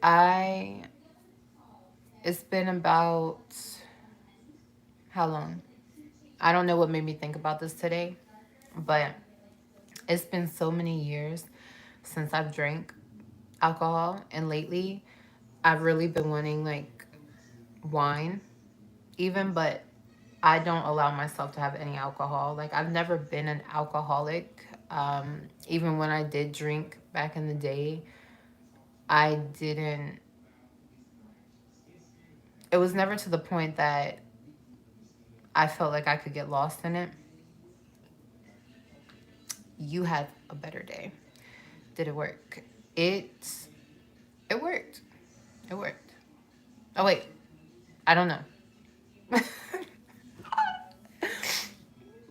I, it's been about, how long? I don't know what made me think about this today, but it's been so many years since I've drank alcohol. And lately, I've really been wanting like wine, even, but I don't allow myself to have any alcohol. Like, I've never been an alcoholic. Even when I did drink back in the day, I didn't, it was never to the point that I felt like I could get lost in it. You had a better day. Did it work? It it worked. It worked. Oh wait, I don't know.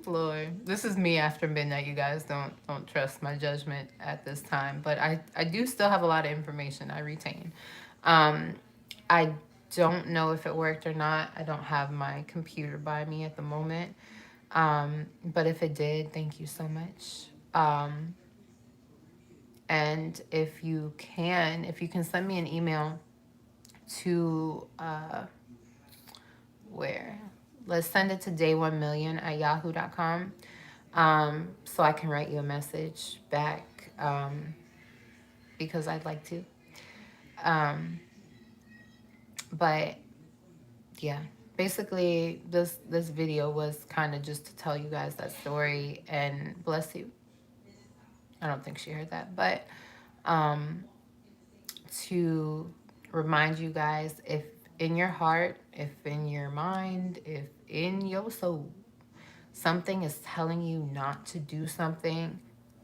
Lord, this is me after midnight. You guys don't trust my judgment at this time, but I do still have a lot of information I retain. Um, I don't know if it worked or not. I don't have my computer by me at the moment. But if it did, thank you so much. And if you can send me an email to where? Let's send it to day1million@yahoo.com. So I can write you a message back, because I'd like to. Um, but yeah, basically this video was kind of just to tell you guys that story and bless you. I don't think she heard that, but um, to remind you guys, if in your heart, if in your mind, if in your soul, something is telling you not to do something,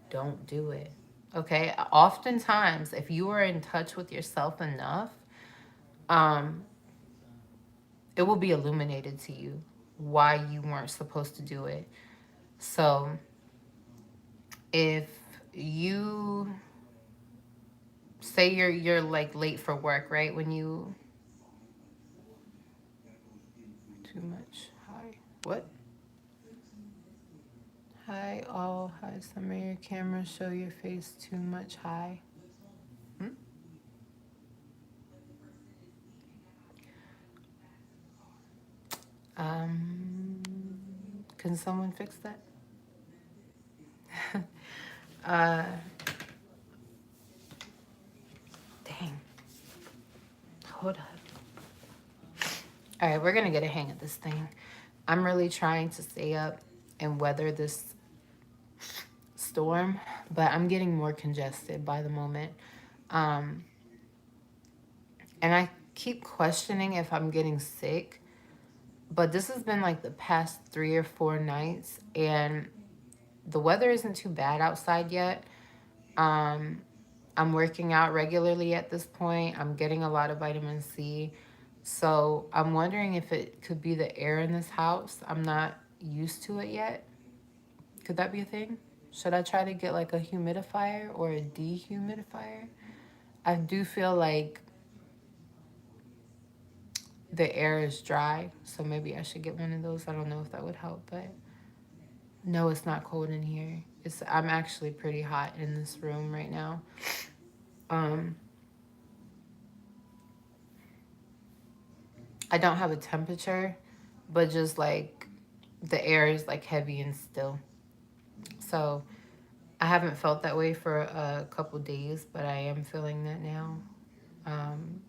don't do it. Okay? Oftentimes, if you are in touch with yourself enough, um, it will be illuminated to you why you weren't supposed to do it. So, if you say you're like late for work, right? When you too much high. What? Hi all. Hi summer. Your camera show your face too much high. Hmm? Um, can someone fix that? uh, dang. Hold up. All right, we're gonna get a hang of this thing. I'm really trying to stay up and weather this storm, but I'm getting more congested by the moment. Um, and I keep questioning if I'm getting sick, but this has been like the past 3 or 4 nights, and the weather isn't too bad outside yet. Um, I'm working out regularly at this point. I'm getting a lot of vitamin C. So I'm wondering if it could be the air in this house. I'm not used to it yet. Could that be a thing? Should I try to get like a humidifier or a dehumidifier? I do feel like the air is dry, so maybe I should get one of those. I don't know if that would help, but no, it's not cold in here. I'm actually pretty hot in this room right now. Um, I don't have a temperature, but just like the air is like heavy and still. So I haven't felt that way for a couple days, but I am feeling that now. Um,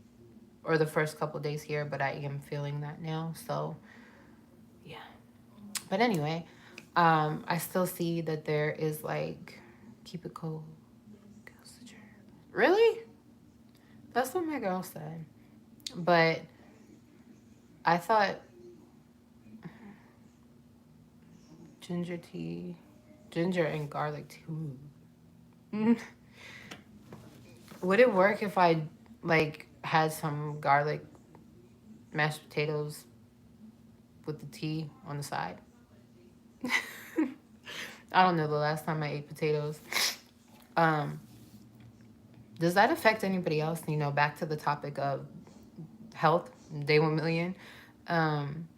or the first couple days here, but I am feeling that now. So yeah. But anyway, I still see that there is like keep it cold. Really? That's what my girl said. But I thought ginger tea, ginger and garlic tea. Ooh. Would it work if I like had some garlic mashed potatoes with the tea on the side? I don't know the last time I ate potatoes. Um, does that affect anybody else? You know, back to the topic of health, day 1 million. Um,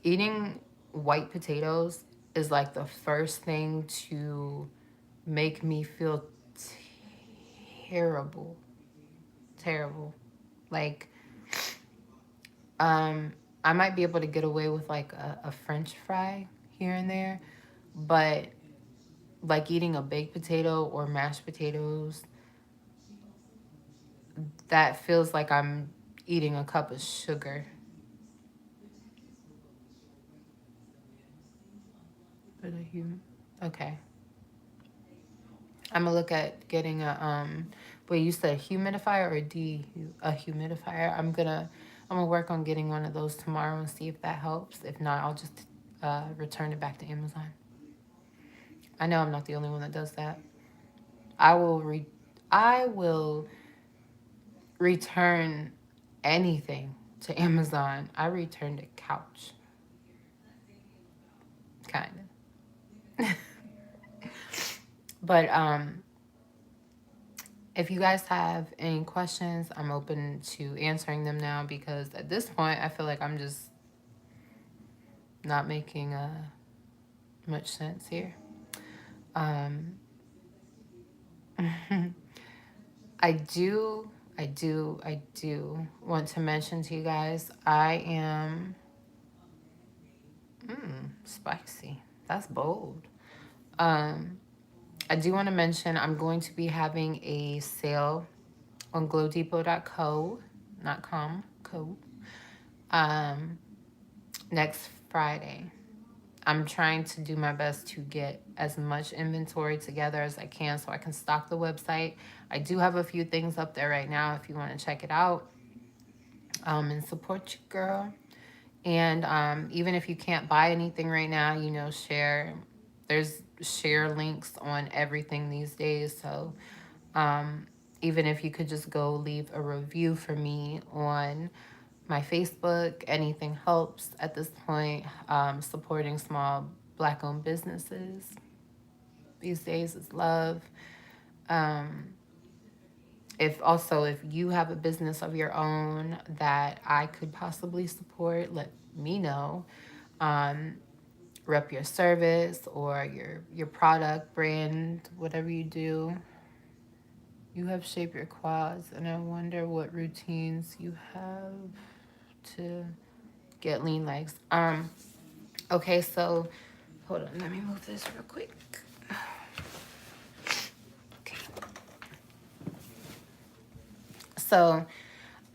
eating white potatoes is like the first thing to make me feel terrible. Terrible. Like, um, I might be able to get away with like a French fry here and there, but like eating a baked potato or mashed potatoes, that feels like I'm eating a cup of sugar. But a human. Okay. I'm gonna look at getting a. Wait, you said humidifier or a humidifier? I'm gonna work on getting one of those tomorrow and see if that helps. If not, I'll just return it back to Amazon. I know I'm not the only one that does that. I will re I will return anything to Amazon. I returned a couch, kind of. But if you guys have any questions, I'm open to answering them now because at this point, I feel like I'm just not making much sense here. Um, I do, I do want to mention to you guys, I am spicy. That's bold. Um, I do want to mention I'm going to be having a sale on glowdepot.co, not com, co, um, next Friday. I'm trying to do my best to get as much inventory together as I can so I can stock the website. I do have a few things up there right now if you want to check it out and support your girl. And even if you can't buy anything right now, you know, there's share links on everything these days. So even if you could just go leave a review for me on my Facebook, anything helps at this point. Supporting small Black owned businesses these days is love. Um, if you have a business of your own that I could possibly support, let me know. Um, rep your service or your product brand, whatever you do. You have shaped your quads, and I wonder what routines you have to get lean legs. Okay, so hold on, let me move this real quick. Okay. So,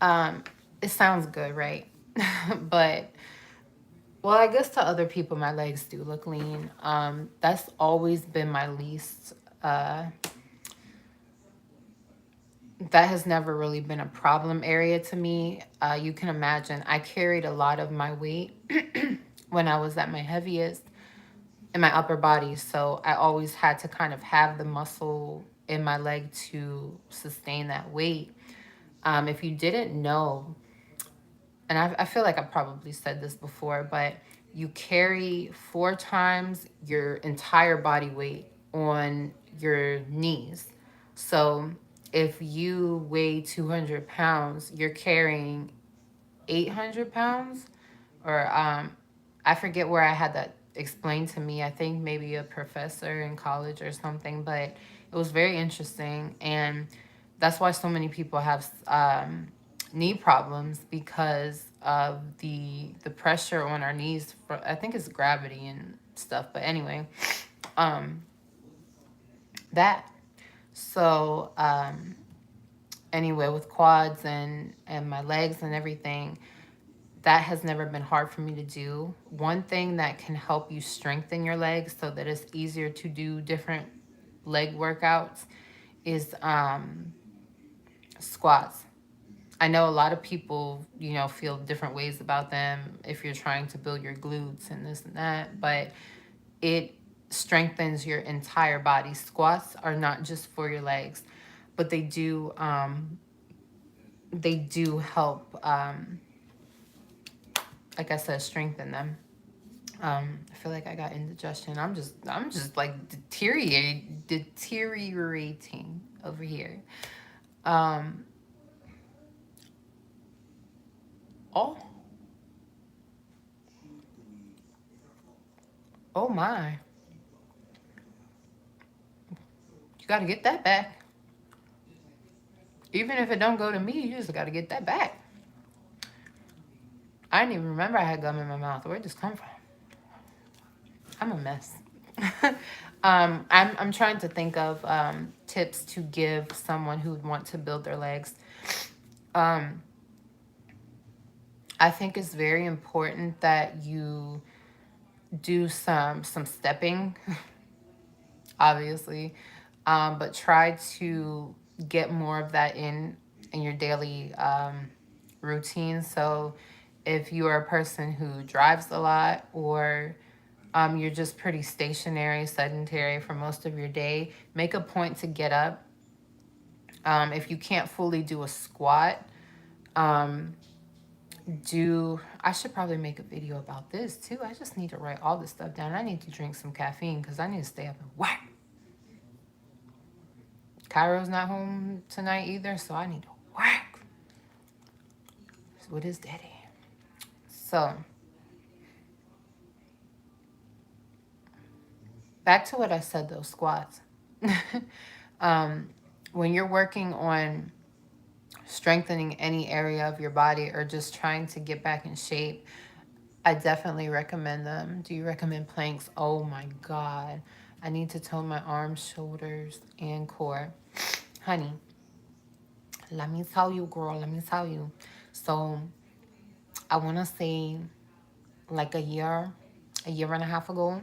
it sounds good, right? But well, I guess to other people, my legs do look lean. That's always been my least. That has never really been a problem area to me. You can imagine I carried a lot of my weight when I was at my heaviest in my upper body. So I always had to kind of have the muscle in my leg to sustain that weight. If you didn't know, and I feel like I probably said this before, but you carry 4 times your entire body weight on your knees. So if you weigh 200 pounds, you're carrying 800 pounds, or I forget where I had that explained to me. I think maybe a professor in college or something, but it was very interesting. And that's why so many people have knee problems, because of the pressure on our knees. I think it's gravity and stuff. But anyway, um, that. So anyway, with quads and my legs and everything, that has never been hard for me to do. One thing that can help you strengthen your legs so that it's easier to do different leg workouts is squats. I know a lot of people, feel different ways about them if you're trying to build your glutes and this and that, but it strengthens your entire body. Squats are not just for your legs, but they do help, like I said, strengthen them. I feel like I got indigestion. I'm just like deteriorating over here. Um, oh, oh my! You got to get that back. Even if it don't go to me, you just got to get that back. I didn't even remember I had gum in my mouth. Where'd this come from? I'm a mess. I'm trying to think of tips to give someone who would want to build their legs. Um, I think it's very important that you do some stepping, obviously, but try to get more of that in your daily routine. So if you are a person who drives a lot, or you're just pretty stationary, sedentary for most of your day, make a point to get up. If you can't fully do a squat, um, I should probably make a video about this too. I just need to write all this stuff down. I need to drink some caffeine because I need to stay up and whack. Cairo's not home tonight either, so I need to whack with his daddy. So back to what I said, those squats. um, when you're working on strengthening any area of your body or just trying to get back in shape, I definitely recommend them. Do you recommend planks? Oh my God. I need to tone my arms, shoulders, and core. Honey, let me tell you, girl, let me tell you. So I want to say like a year and a half ago,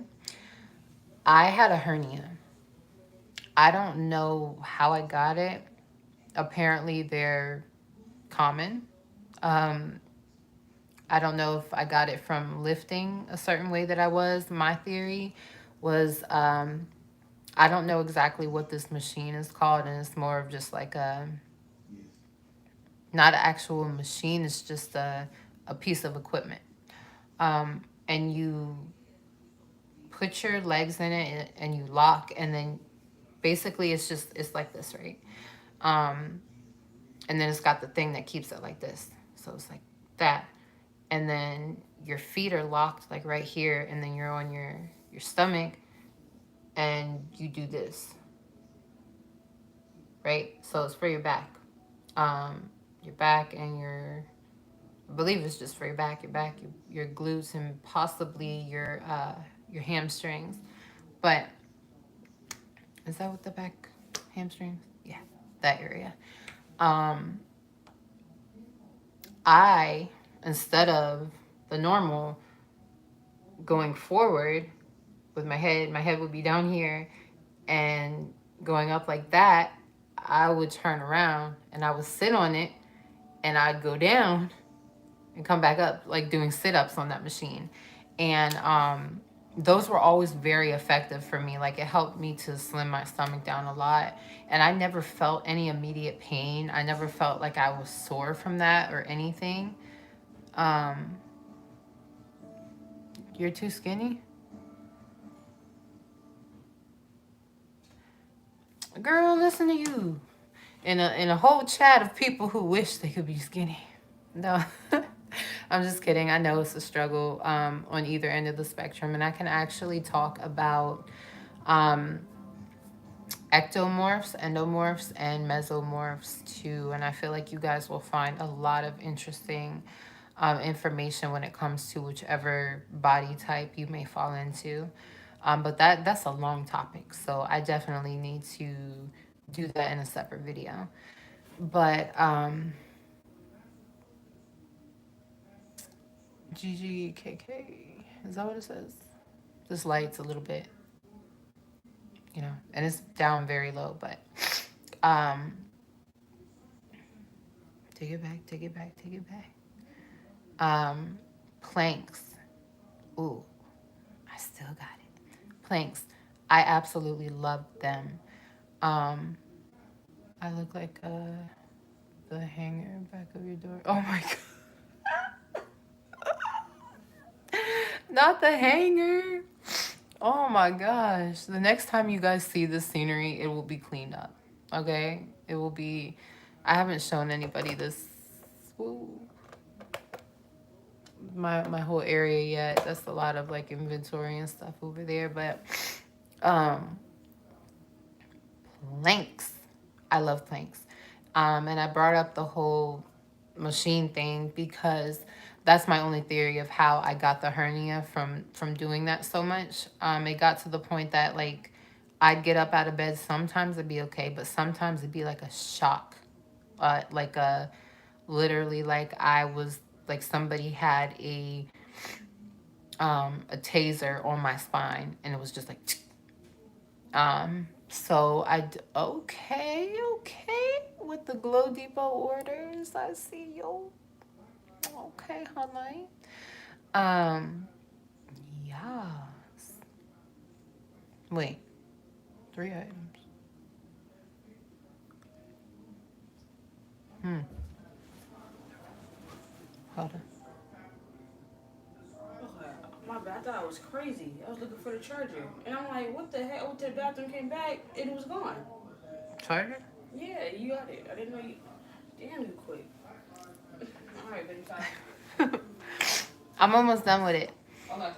I had a hernia. I don't know how I got it. Apparently, they're common. Um, I don't know if I got it from lifting a certain way that I was. My theory was I don't know exactly what this machine is called, and it's more of just like not an actual machine, it's just a piece of equipment. And you put your legs in it and you lock, and then basically it's like this, right? Um, and then it's got the thing that keeps it like this. So it's like that. And then your feet are locked like right here, and then you're on your stomach and you do this, right? So it's for your back. Your back and I believe it's just for your back, your glutes, and possibly your hamstrings. But is that what the back hamstrings? Yeah, that area. Um, I, instead of the normal going forward with my head would be down here and going up like that, I would turn around and I would sit on it and I'd go down and come back up, like doing sit-ups on that machine. And those were always very effective for me. Like, it helped me to slim my stomach down a lot, and I never felt any immediate pain. I never felt like I was sore from that or anything. um you're too skinny, girl. Listen to you in a whole chat of people who wish they could be skinny. No. I'm just kidding. I know it's a struggle on either end of the spectrum, and I can actually talk about um, ectomorphs, endomorphs, and mesomorphs too. And I feel like you guys will find a lot of interesting information when it comes to whichever body type you may fall into. But that's a long topic, so I definitely need to do that in a separate video. But GGKK, is that what it says? This light's a little bit, and it's down very low, but um, take it back, take it back, take it back. Um, Planks. Ooh, I still got it. Planks. I absolutely love them. Um, I look like the hanger back of your door. Oh my god. Not the hanger. Oh my gosh. The next time you guys see this scenery, it will be cleaned up. Okay? It will be. I haven't shown anybody this. Ooh, my whole area yet. That's a lot of like inventory and stuff over there. But um planks. I love planks. And I brought up the whole machine thing because that's my only theory of how I got the hernia from doing that so much. It got to the point that like I'd get up out of bed. Sometimes it'd be okay, but sometimes it'd be like a shock, like a literally like I was like somebody had a taser on my spine, and it was just like so okay with the Glow Depot orders. I see you. Okay, honey. Um, yes. Wait, 3 items. Hmm. Hold on. Okay, my bad. I thought I was crazy. I was looking for the charger, and I'm like, "What the heck?" I went to the bathroom, came back, and it was gone. Charger. Yeah, you got it. I didn't know you. Damn, you quick. All right, baby. Bye. I'm almost done with it. Okay.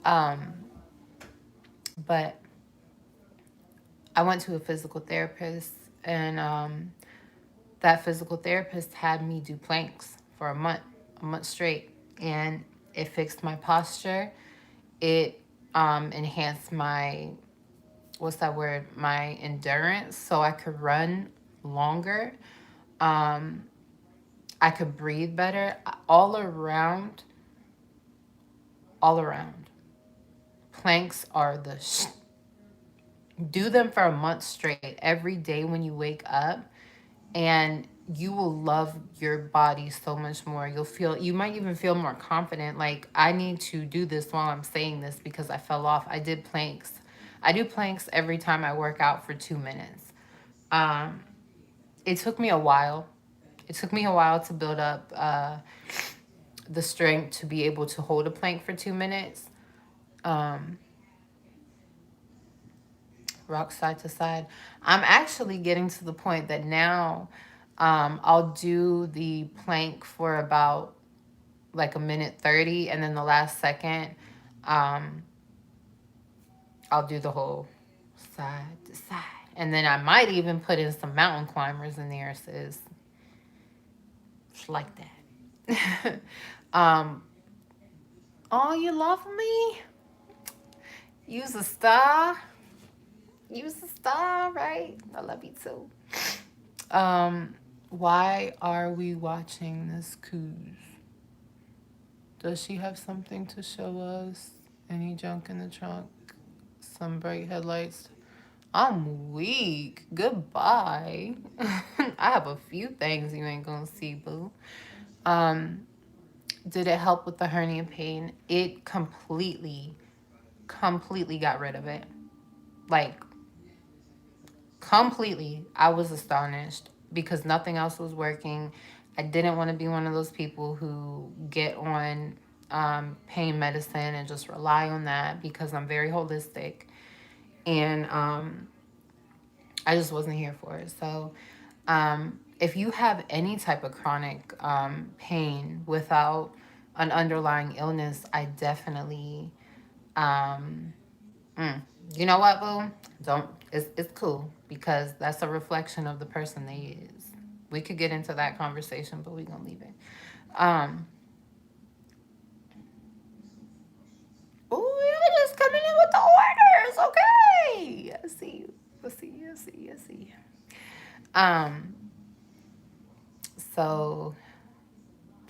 Um, but I went to a physical therapist, and that physical therapist had me do planks for a month straight, and it fixed my posture. It enhanced my, what's that word? My endurance, so I could run longer. Um, I could breathe better. All around, all around. Planks are do them for a month straight every day when you wake up, and you will love your body so much more. You might even feel more confident. Like, I need to do this while I'm saying this because I fell off. I did planks. I do planks every time I work out for 2 minutes. Um, it took me a while. It took me a while to build up the strength to be able to hold a plank for 2 minutes. Um, rock side to side. I'm actually getting to the point that now I'll do the plank for about like a minute 30, and then the last second um, I'll do the whole side to side. And then I might even put in some mountain climbers in there, sis. It's like that. um, oh, you love me? Use a star. Use a star, right? I love you too. Why are we watching this cruise? Does she have something to show us? Any junk in the trunk? Some bright headlights? I'm weak. Goodbye. I have a few things you ain't gonna see, boo. Um, did it help with the hernia pain? It completely got rid of it. Like, completely. I was astonished because nothing else was working. I didn't want to be one of those people who get on pain medicine and just rely on that because I'm very holistic. And I just wasn't here for it. So if you have any type of chronic pain without an underlying illness, I definitely, um, mm, you know what, boo? Don't. It's cool because that's a reflection of the person they is. We could get into that conversation, but we gonna leave it. Um, oh, you're just coming in with the orders, okay? I see you. I see you. I see you. I see you. Um, so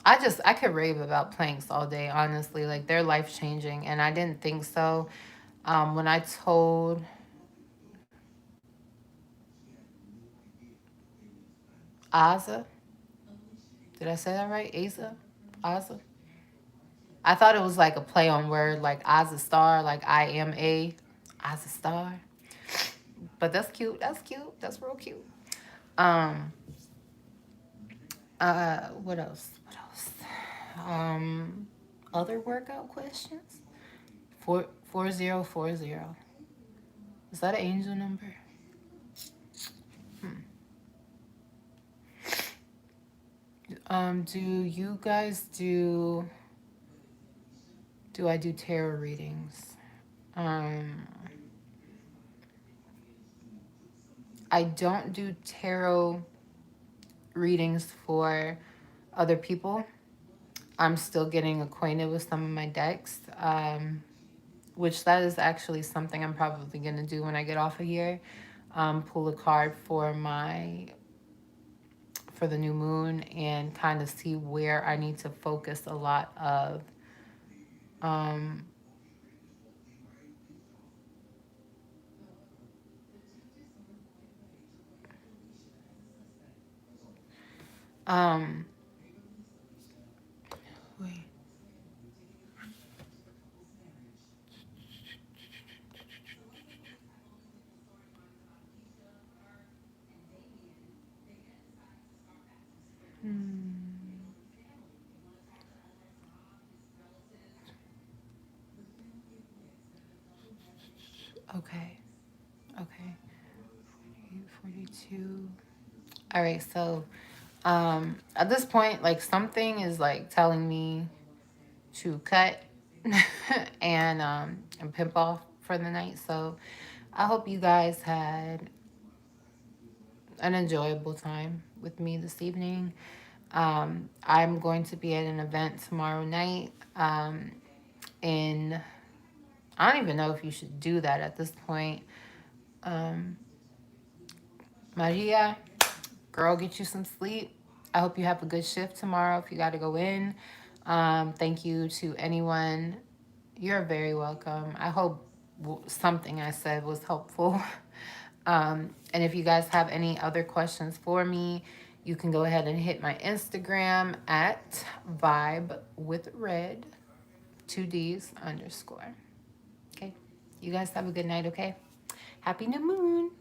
I could rave about planks all day, honestly. Like they're life changing, and I didn't think so. When I told Aza, did I say that right? Asa, Aza. I thought it was like a play on word, like Aza Star, like I am a Aza Star. But that's cute. That's cute. That's real cute. Um. What else? What else? Um. Other workout questions. 4040. Is that an angel number? Hmm. Do you guys do I do tarot readings? Um, I don't do tarot readings for other people. I'm still getting acquainted with some of my decks, which that is actually something I'm probably going to do when I get off of here. Pull a card for the new moon and kind of see where I need to focus a lot of um, um, wait. Hmm. Okay. Okay. 42. All right. So, at this point, like something is like telling me to cut and pimp off for the night. So, I hope you guys had an enjoyable time with me this evening. I'm going to be at an event tomorrow night. In I don't even know if you should do that at this point. Um, Maria, girl, get you some sleep. I hope you have a good shift tomorrow if you got to go in. Thank you to anyone. You're very welcome. I hope something I said was helpful. And if you guys have any other questions for me, you can go ahead and hit my Instagram at vibe with red, 2Ds underscore. Okay. You guys have a good night, okay? Happy new moon.